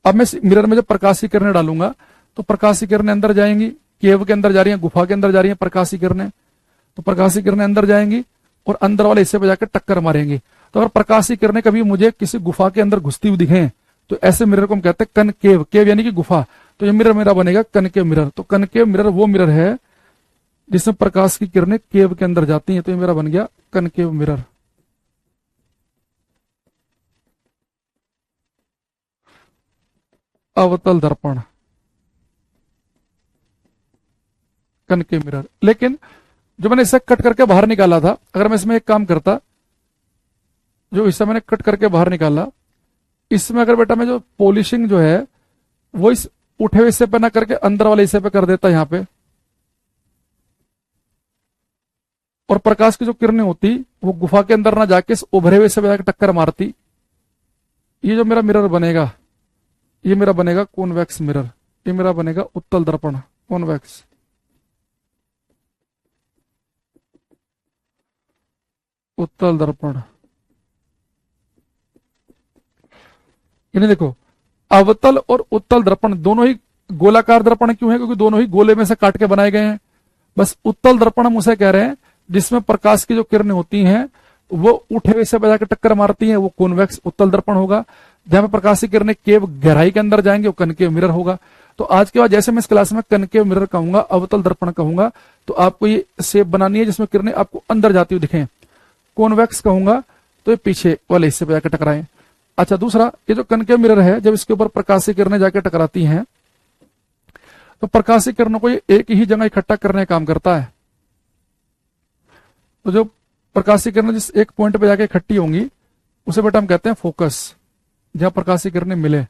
अब मैं इस मिरर में जब प्रकाश की किरणें डालूंगा तो प्रकाश की किरणें अंदर जाएंगी, केव के अंदर जा रही है, गुफा के अंदर जा रही है प्रकाश की किरणें, तो प्रकाश की किरणें अंदर जाएंगी और अंदर वाले हिस्से पे जाकर टक्कर मारेंगी। तो अगर प्रकाश की किरणें कभी मुझे किसी गुफा के अंदर घुसती हुई दिखें, तो ऐसे मिरर को हम कहते हैं कनकेव, केव यानी कि गुफा। तो ये मिरर मेरा बनेगा कनकेव मिरर। तो कनकेव मिरर वो मिरर है जिसमें प्रकाश की किरणें केव के अंदर जाती हैं, तो ये मेरा बन गया कनकेव मिरर। अवतल दर्पण, कनकेव मिरर। लेकिन जो मैंने इसे कट करके बाहर निकाला था, अगर मैं इसमें एक काम करता, जो हिस्सा मैंने कट करके बाहर निकाला, इसमें अगर बेटा मैं जो पॉलिशिंग जो है वो इस उठे हुए हिस्से पे ना करके अंदर वाले हिस्से पे कर देता यहां पे, और प्रकाश की जो किरणें होती वो गुफा के अंदर ना जाके इस उभरे हुए हिस्से पे जाकर टक्कर मारती, ये जो मेरा मिरर बनेगा, ये मेरा बनेगा कॉन्वेक्स मिरर। ये मेरा बनेगा उत्तल दर्पण, कॉन्वेक्स। उत्तल दर्पण, यानी देखो, अवतल और उत्तल दर्पण दोनों ही गोलाकार दर्पण क्यों है? क्योंकि दोनों ही गोले में से काट के बनाए गए हैं। बस उत्तल दर्पण हम उसे कह रहे हैं जिसमें प्रकाश की जो किरणें होती हैं वो उठे हुए से बजा के टक्कर मारती हैं, वो कॉन्वेक्स उत्तल दर्पण होगा। जहां पर प्रकाश की किरणें केव गहराई के अंदर जाएंगे वो कनकेव मिरर होगा। तो आज के बाद जैसे मैं इस क्लास में कनकेव मिरर कहूंगा, अवतल दर्पण कहूंगा, तो आपको ये शेप बनानी है जिसमें किरणें आपको अंदर जाती हुई दिखें। कॉन्वेक्स कहूंगा तो ये पीछे वाले हिस्से पे जाकर टकराए। अच्छा, दूसरा, ये जो कनकेव मिरर है, जब इसके ऊपर प्रकाश की किरणें जाकर टकराती हैं तो प्रकाश की किरणों को ये एक ही जगह इकट्ठा करने का काम करता है। तो जो प्रकाश की किरणें जिस एक पॉइंट पे जाके इकट्ठी होंगी उसे बेटा हम कहते हैं फोकस, जहां प्रकाश की किरणें मिले।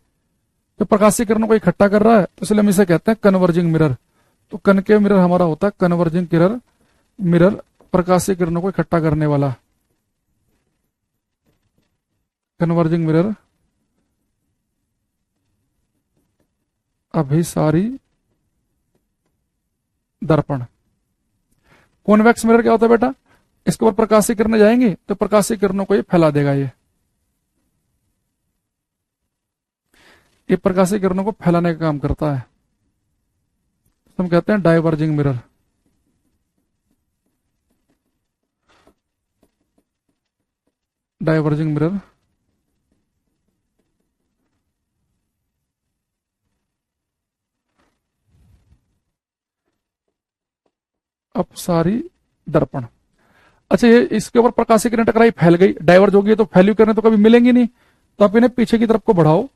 तो प्रकाश की किरणों को इकट्ठा कर रहा है तो इसलिए हम इसे कहते हैं कन्वर्जिंग मिरर। तो कनकेव मिरर हमारा होता है कन्वर्जिंग मिरर, मिरर प्रकाश की किरणों को इकट्ठा करने वाला, कन्वर्जिंग मिरर, अभिसारी दर्पण। कॉन्वेक्स मिरर क्या होता है बेटा? इसके ऊपर प्रकाश की किरणें जाएंगी तो प्रकाश की किरणों को ये फैला देगा, ये प्रकाश की किरणों को फैलाने का काम करता है। तो हम कहते हैं डाइवर्जिंग मिरर। डाइवर्जिंग मिरर, अपसारी दर्पण। अच्छा, ये इसके ऊपर प्रकाश की किरण टकराई, फैल गई, डाइवर्ज होगी, तो फैल्यू किरणें तो कभी मिलेंगी नहीं। तो आप इन्हें पीछे की तरफ को बढ़ाओ,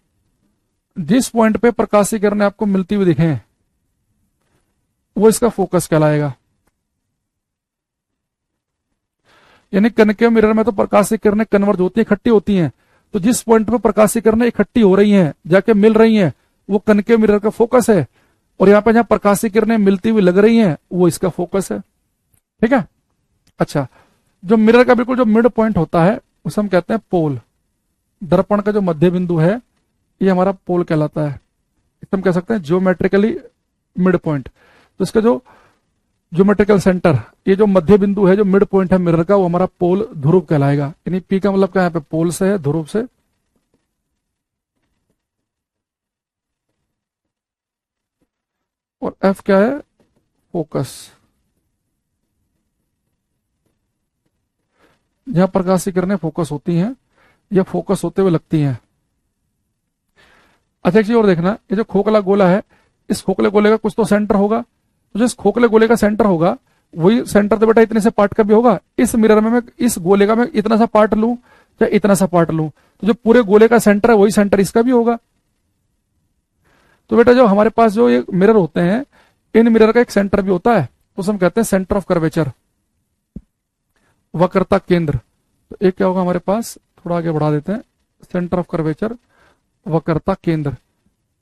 जिस पॉइंट पे प्रकाश की किरणें आपको मिलती हुई दिखें वो इसका फोकस कहलाएगा। यानी कनकेव मिरर में तो प्रकाश की किरणें कन्वर्ज होती है, इकट्ठी होती हैं, तो जिस पॉइंट पे प्रकाश की किरणें इकट्ठी हो रही हैं, जाके मिल रही हैं, वो कनकेव मिरर का फोकस है। और यहाँ पे जहां प्रकाश की किरणें मिलती हुई लग रही हैं वो इसका फोकस है। ठीक है। अच्छा, जो मिरर का बिल्कुल जो मिड पॉइंट होता है उसे हम कहते हैं पोल। दर्पण का जो मध्य बिंदु है ये हमारा पोल कहलाता है। इसे हम कह सकते हैं ज्योमेट्रिकली मिड पॉइंट। तो इसका जो ज्योमेट्रिकल सेंटर, ये जो मध्य बिंदु है, जो मिड पॉइंट है मिरर का, वो हमारा पोल ध्रुव कहलाएगा। यानी पी का मतलब क्या है? यहाँ पे पोल से है, ध्रुव से। और एफ क्या है? फोकस, जहां प्रकाश की किरणें फोकस होती हैं या फोकस होते हुए लगती हैं। अच्छा, एक चीज और देखना, ये जो खोखला गोला है, इस खोखले गोले का कुछ तो सेंटर होगा। तो जिस खोखले गोले का सेंटर होगा वही सेंटर तो बेटा इतने से पार्ट का भी होगा। इस मिरर में मैं इस गोले का मैं इतना सा पार्ट लूं या इतना सा पार्ट लूं, तो जो पूरे गोले का सेंटर है वही सेंटर इसका भी होगा। तो बेटा जो हमारे पास जो ये मिरर होते हैं, इन मिरर का एक सेंटर भी होता है, उसे हम कहते हैं सेंटर ऑफ कर्वेचर, वक्रता केंद्र। तो एक क्या होगा हमारे पास, थोड़ा आगे बढ़ा देते हैं, सेंटर ऑफ कर्वेचर, वक्रता केंद्र।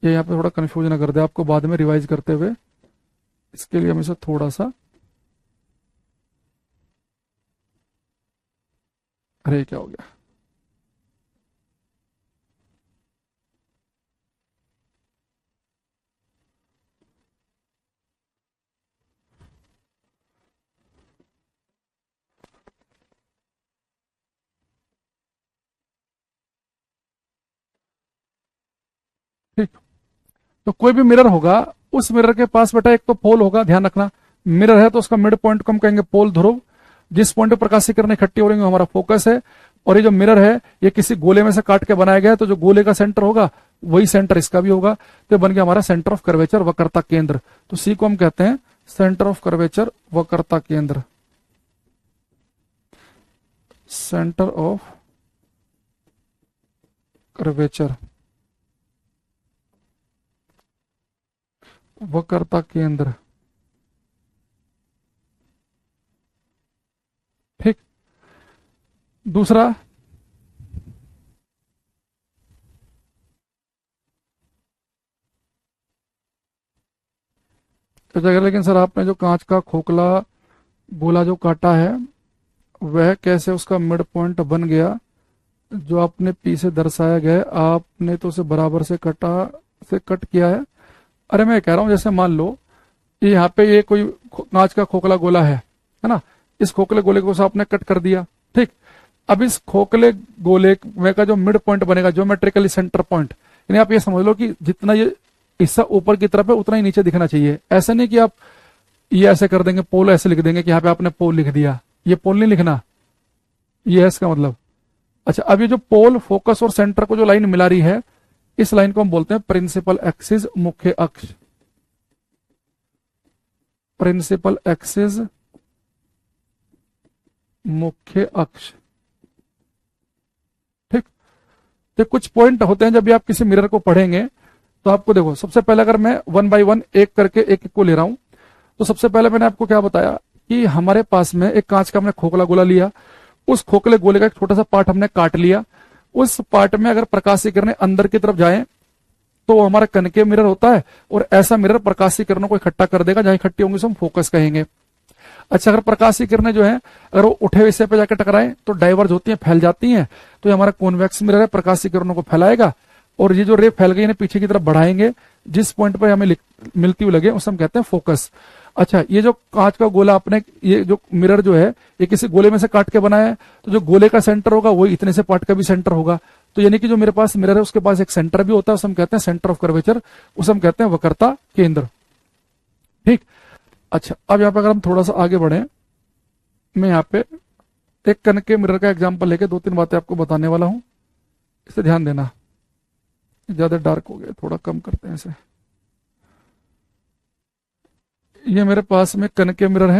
ये यहाँ पे थोड़ा कंफ्यूज ना कर दे आपको बाद में रिवाइज करते हुए, इसके लिए हम इसे थोड़ा सा अरे क्या हो गया? ठीक। तो कोई भी मिरर होगा, उस मिरर के पास बेटा एक तो पोल होगा, ध्यान रखना। मिरर है तो उसका मिड पॉइंट को हम कहेंगे पोल ध्रुव। जिस पॉइंट पे प्रकाश की किरणें इकट्ठी हो रही है वो हमारा फोकस है। और ये जो मिरर है ये किसी गोले में से काट के बनाया गया है, तो जो गोले का सेंटर होगा वही सेंटर इसका भी होगा। तो ये बन गया हमारा सेंटर ऑफ कर्वेचर, वक्रता केंद्र। तो सी को हम कहते हैं सेंटर ऑफ कर्वेचर, वक्रता केंद्र। सेंटर ऑफ कर्वेचर, वक्रता केंद्र। ठीक। दूसरा, तो अगर लेकिन सर आपने जो कांच का खोखला गोला जो काटा है वह कैसे उसका मिड पॉइंट बन गया? जो आपने पी से दर्शाया गया है, आपने तो उसे बराबर से कट किया है। अरे मैं कह रहा हूं जैसे मान लो कि यहाँ पे ये कोई कांच का खोखला गोला है ना? इस खोखले गोले को आपने कट कर दिया। ठीक। अब इस खोखले गोले में का जो मिड पॉइंट बनेगा, ज्योमेट्रिकली सेंटर पॉइंट, यानी आप ये समझ लो कि जितना ये हिस्सा ऊपर की तरफ है उतना ही नीचे दिखना चाहिए। ऐसा नहीं कि आप ये ऐसे कर देंगे, पोल ऐसे लिख देंगे कि यहाँ पे आपने पोल लिख दिया, ये पोल नहीं लिखना, ये है इसका मतलब। अच्छा, अब ये जो पोल, फोकस और सेंटर को जो लाइन मिला रही है, इस लाइन को हम बोलते हैं प्रिंसिपल एक्सिस, मुख्य अक्ष। प्रिंसिपल एक्सिस, मुख्य अक्ष। ठीक। तो कुछ पॉइंट होते हैं जब भी आप किसी मिरर को पढ़ेंगे तो आपको देखो, सबसे पहले अगर मैं वन बाय वन एक करके एक एक को ले रहा हूं, तो सबसे पहले मैंने आपको क्या बताया कि हमारे पास में एक कांच का हमने खोखला गोला लिया, उस खोखले गोले का एक छोटा सा पार्ट हमने काट लिया। उस पार्ट में अगर प्रकाश की किरणें अंदर की तरफ जाएं तो वो हमारा कनकेव मिरर होता है, और ऐसा मिरर प्रकाश की किरणों को इकट्ठा कर देगा, जहां इकट्ठी होंगी उसे हम फोकस कहेंगे। अच्छा, अगर प्रकाश की किरणें जो है अगर वो उठे हुए हिस्से पे जाकर टकराएं तो डाइवर्ज होती हैं, फैल जाती हैं, तो ये हमारा कॉन्वेक्स मिरर है, प्रकाश की किरणों को फैलाएगा। और ये जो रे फैल गई इन्हें पीछे की तरफ बढ़ाएंगे, जिस पॉइंट पर हमें मिलती हुई लगे उसे हम कहते हैं फोकस। अच्छा, ये जो कांच का गोला अपने, ये जो मिरर जो है ये किसी गोले में से काट के बनाया है, तो जो गोले का सेंटर होगा वही इतने से पार्ट का भी सेंटर होगा। तो यानी कि जो मेरे पास मिरर है उसके पास एक सेंटर भी होता है, उसे हम कहते हैं सेंटर ऑफ कर्वेचर, उसे हम कहते हैं वक्रता केंद्र। ठीक। अच्छा, अब यहाँ पे अगर हम थोड़ा सा आगे बढ़े, मैं यहाँ पे एक कनकेव मिरर का एग्जांपल लेके दो तीन बातें आपको बताने वाला हूं, इसे ध्यान देना। ज्यादा डार्क हो गया, थोड़ा कम करते हैं इसे। ये मेरे पास में कनकेव मिरर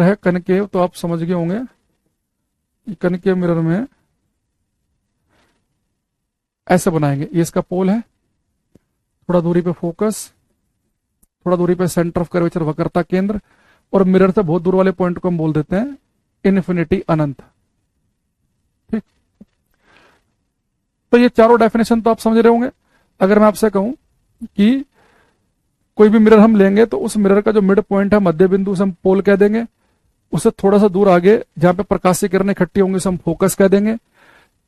है कनकेव, तो आप समझ गए होंगे कनकेव मिरर में ऐसे बनाएंगे। ये इसका पोल है, थोड़ा दूरी पे फोकस, थोड़ा दूरी पे सेंटर ऑफ कर्वेचर, वक्रता केंद्र, और मिरर से बहुत दूर वाले पॉइंट को हम बोल देते हैं इन्फिनिटी, अनंत। ठीक। तो ये चारों डेफिनेशन तो आप समझ रहे होंगे। अगर मैं आपसे कहूं कि कोई भी मिरर हम लेंगे तो उस मिरर का जो मिड पॉइंट है, मध्य बिंदु, से हम पोल कह देंगे। उससे थोड़ा सा दूर आगे जहां पे प्रकाश की किरणें इकट्ठी होंगी उसे हम फोकस कह देंगे।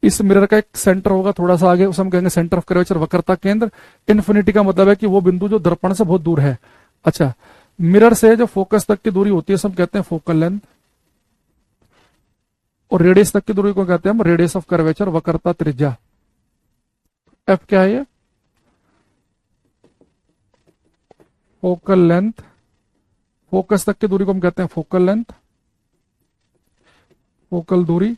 इस मिरर का एक सेंटर होगा थोड़ा सा आगे, उसे हम कहेंगे सेंटर ऑफ कर्वेचर, वक्रता केंद्र। इन्फिनिटी का मतलब है कि वो बिंदु जो दर्पण से बहुत दूर है। अच्छा, मिरर से जो फोकस तक की दूरी होती है हम कहते हैं फोकल लेंथ, और रेडियस तक की दूरी को कहते हैं हम रेडियस ऑफ कर्वेचर, वक्रता त्रिज्या। एफ क्या है? ये फोकल लेंथ, फोकस तक की दूरी को हम कहते हैं फोकल लेंथ, फोकल दूरी।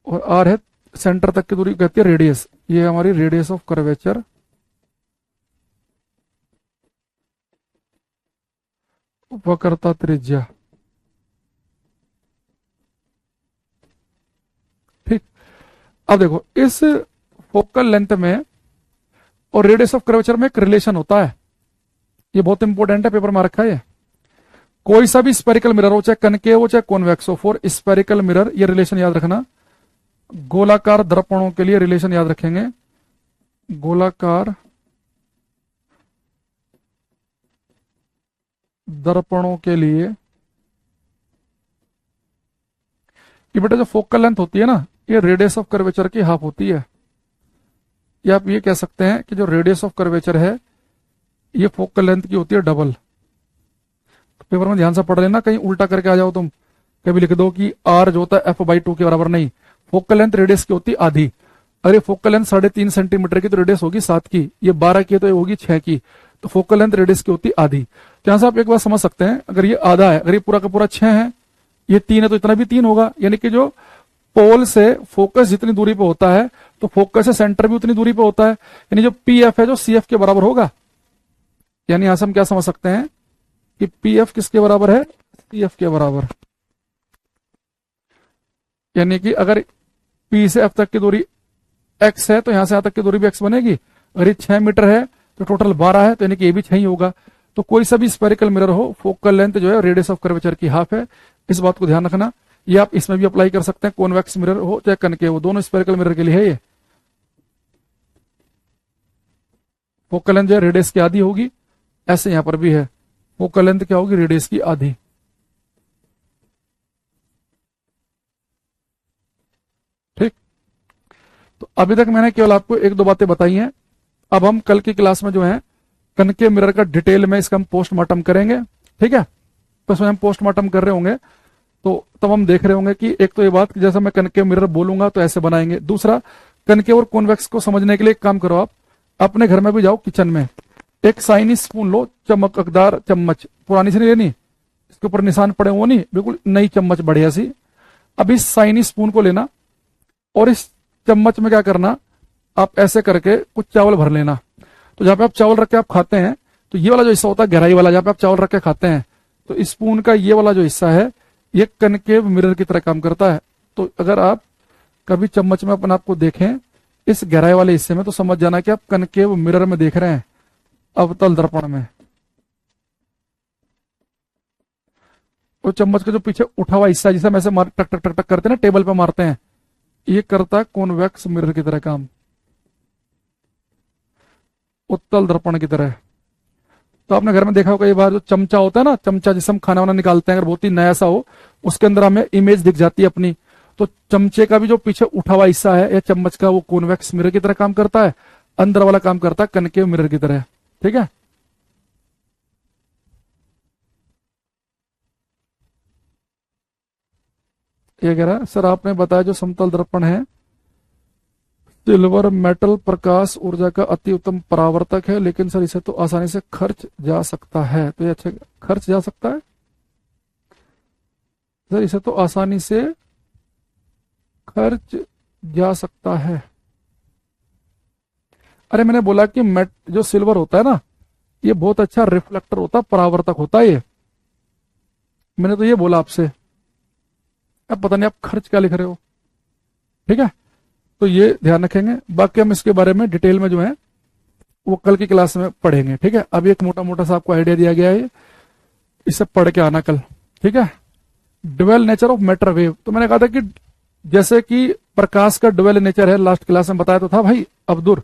और आर है सेंटर तक की दूरी कहती है रेडियस, ये हमारी रेडियस ऑफ कर्वेचर, वक्रता त्रिज्या। ठीक। अब देखो, इस फोकल लेंथ में और रेडियस ऑफ कर्वेचर में एक रिलेशन होता है, ये बहुत इंपॉर्टेंट है, पेपर में रखा है। कोई सा भी स्पेरिकल मिरर हो, चाहे कनकेव हो चाहे कॉन्वेक्स हो, फॉर स्पेरिकल मिरर, ये रिलेशन याद रखना। गोलाकार दर्पणों के लिए रिलेशन याद रखेंगे, गोलाकार दर्पणों के लिए ये बेटा जो फोकल लेंथ होती है ना, ये रेडियस ऑफ कर्वेचर की हाफ होती है। या आप ये कह सकते हैं कि जो रेडियस ऑफ कर्वेचर है ये फोकल लेंथ की होती है डबल। तो पेपर में ध्यान से पढ़ लेना, कहीं उल्टा करके आ जाओ तुम, कभी लिख दो कि आर जो होता है f/2 के बराबर, नहीं, फोकल लेंथ रेडियस की होती है आधी। अगर ये फोकल लेंथ 3.5 सेंटीमीटर की तो रेडियस होगी 7 की, ये 12 की है तो ये होगी 6 की, तो फोकल लेंथ रेडियस की होती है आधी। तो यहां से आप एक बात समझ सकते हैं, अगर ये आधा है, अगर ये पूरा का पूरा 6 है, ये 3 है तो इतना भी 3 होगा, यानी कि जो पोल से फोकस जितनी दूरी पे होता है तो फोकस से सेंटर भी उतनी दूरी पे होता है, यानी जो पी एफ है जो सी एफ के बराबर होगा। यानी यहां से हम क्या समझ सकते हैं कि पी एफ किसके बराबर है, सी एफ के बराबर। यानी कि अगर पी से एफ तक की दूरी एक्स है तो यहां से यहां तक की दूरी भी एक्स बनेगी। अगर ये 6 मीटर है तो टोटल 12 है, तो यानी कि ये भी 6 ही होगा। तो कोई सा भी स्पेरिकल मिरर हो, फोकल लेंथ जो है रेडियस ऑफ कर्वेचर की हाफ है, इस बात को ध्यान रखना। ये आप इसमें भी अप्लाई कर सकते हैं, कॉन्वेक्स मिरर हो चाहे कनकेव हो, दोनों स्पेरिकल मिरर के लिए है ये। फोकल लेंथ जो है रेडियस की आधी होगी, ऐसे यहां पर भी है, फोकल लेंथ क्या होगी, रेडियस की आधी। ठीक, तो अभी तक मैंने केवल आपको एक दो बातें बताई हैं। अब हम कल की क्लास में जो है कनकेव मिरर का डिटेल में इसका हम पोस्टमार्टम करेंगे। ठीक है, तो इसमें हम पोस्टमार्टम कर रहे होंगे, तो तब हम देख रहे होंगे कि एक तो ये बात कि जैसा मैं कनकेव मिरर बोलूंगा तो ऐसे बनाएंगे। दूसरा, कनकेव और कॉन्वेक्स को समझने के लिए एक काम करो, आप अपने घर में भी जाओ, किचन में एक साइनी स्पून लो, चमकदार चम्मच, पुरानी से नहीं लेनी, इसके ऊपर निशान पड़े वो नहीं, बिल्कुल नई चम्मच बढ़िया सी। अब इस साइनी स्पून को लेना और इस चम्मच में क्या करना, आप ऐसे करके कुछ चावल भर लेना। तो जहां पे आप चावल रख के आप खाते हैं, तो ये वाला जो हिस्सा होता है गहराई वाला, जहां पे आप चावल रख के खाते हैं, तो स्पून का ये वाला जो हिस्सा है ये कनकेव मिरर की तरह काम करता है। तो अगर आप कभी चम्मच में अपने आप को देखें इस गहराई वाले हिस्से में, तो समझ जाना कि आप कनकेव मिरर में देख रहे हैं, अवतल दर्पण में। और चम्मच का जो पीछे उठा हुआ हिस्सा, जिसे हम ऐसे मार टक टक टक टक करते हैं ना, टेबल पे मारते हैं, ये करता है कॉन्वेक्स मिरर की तरह काम, उत्तल दर्पण की तरह। तो आपने घर में देखा होगा, कई बार जो चमचा होता है ना, चमचा जिससे हम खाना वाना निकालते हैं, अगर बहुत ही नया सा हो, उसके अंदर हमें इमेज दिख जाती है अपनी। तो चमचे का भी जो पीछे उठा हुआ हिस्सा है या चम्मच का, वो कॉन्वेक्स मिरर की तरह काम करता है, अंदर वाला काम करता है कनकेव मिरर की तरह। ठीक है, ये कह रहा है सर आपने बताया जो समतल दर्पण है सिल्वर मेटल प्रकाश ऊर्जा का अति उत्तम परावर्तक है, लेकिन सर इसे तो आसानी से खर्च जा सकता है। तो ये अच्छा, खर्च जा सकता है सर, इसे तो आसानी से खर्च जा सकता है। अरे मैंने बोला कि मेट जो सिल्वर होता है ना, ये बहुत अच्छा रिफ्लेक्टर होता है, परावर्तक होता है ये, मैंने तो ये बोला आपसे। अब पता नहीं आप खर्च क्या लिख रहे हो। ठीक है, तो ये ध्यान रखेंगे, बाकी हम इसके बारे में डिटेल में जो है वो कल की क्लास में पढ़ेंगे। ठीक है, अभी एक मोटा मोटा सा आपको आइडिया दिया गया है, इसे पढ़ के आना कल। ठीक है, dual nature of matter wave, तो मैंने कहा था कि जैसे कि प्रकाश का ड्वेल नेचर है, लास्ट क्लास में बताया तो था भाई अब्दुर,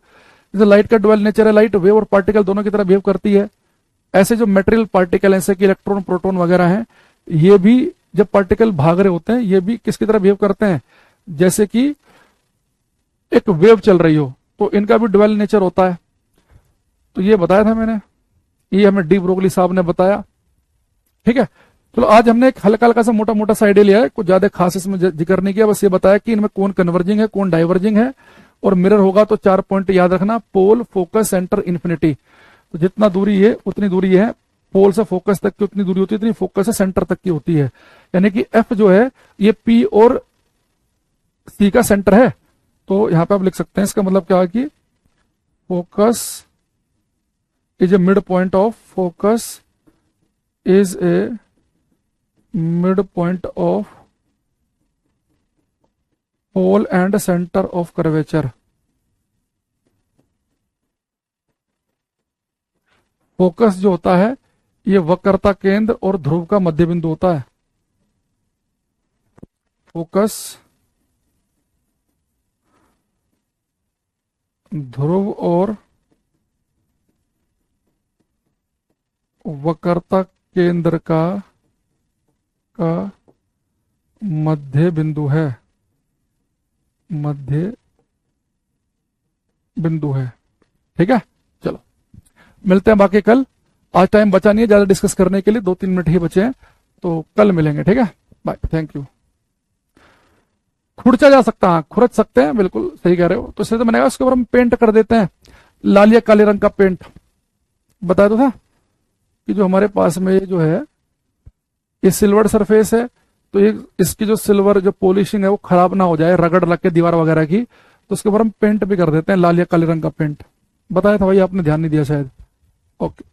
जैसे लाइट का ड्वेल नेचर है, लाइट वेव और पार्टिकल दोनों की तरह बिहेव करती है, ऐसे जो मेटेरियल पार्टिकल जैसे कि इलेक्ट्रॉन प्रोटॉन वगैरह हैं, ये भी जब पार्टिकल भाग रहे होते हैं ये भी किसकी तरह बिहेव करते हैं, जैसे कि एक वेव चल रही हो, तो इनका भी ड्वेल नेचर होता है। तो ये बताया था मैंने, ये हमें डी ब्रोगली साहब ने बताया। ठीक है, चलो आज हमने एक हल्का हल्का सा मोटा मोटा सा आइडिया लिया है, कुछ ज्यादा खास इसमें जिक्र नहीं किया, बस ये बताया कि इनमें कौन कन्वर्जिंग है कौन डाइवर्जिंग है। और मिरर होगा तो 4 पॉइंट याद रखना, पोल, फोकस, सेंटर, इन्फिनिटी। तो जितना दूरी है उतनी दूरी है, पोल से फोकस तक की उतनी दूरी होती है, इतनी फोकस से सेंटर तक की होती है। यानी कि एफ जो है ये पी और सी का सेंटर है। तो यहां पे आप लिख सकते हैं, इसका मतलब क्या है कि focus is a mid point of focus is a mid point of pole and centre of curvature. Focus जो होता है ये वक्रता केंद्र और ध्रुव का मध्य बिंदु होता है। फोकस ध्रुव और वक्रता केंद्र का मध्य बिंदु है, मध्य बिंदु है। ठीक है, चलो मिलते हैं बाकी कल। आज टाइम बचा नहीं है ज्यादा डिस्कस करने के लिए, 2-3 मिनट ही बचे हैं, तो कल मिलेंगे। ठीक है, बाय, थैंक यू। खुर्चा जा सकता है, खुरच सकते हैं, बिल्कुल सही कह रहे हो। तो इसलिए तो मैंने कहा उसके ऊपर हम पेंट कर देते हैं, लाल या काले रंग का पेंट। बताया तो था कि जो हमारे पास में ये जो है ये सिल्वर सरफेस है, तो ये इसकी जो सिल्वर जो पॉलिशिंग है वो खराब ना हो जाए रगड़ लग के दीवार वगैरह की, तो उसके ऊपर हम पेंट भी कर देते हैं लाल या काले रंग का पेंट। बताया था भाई, आपने ध्यान नहीं दिया शायद। ओके।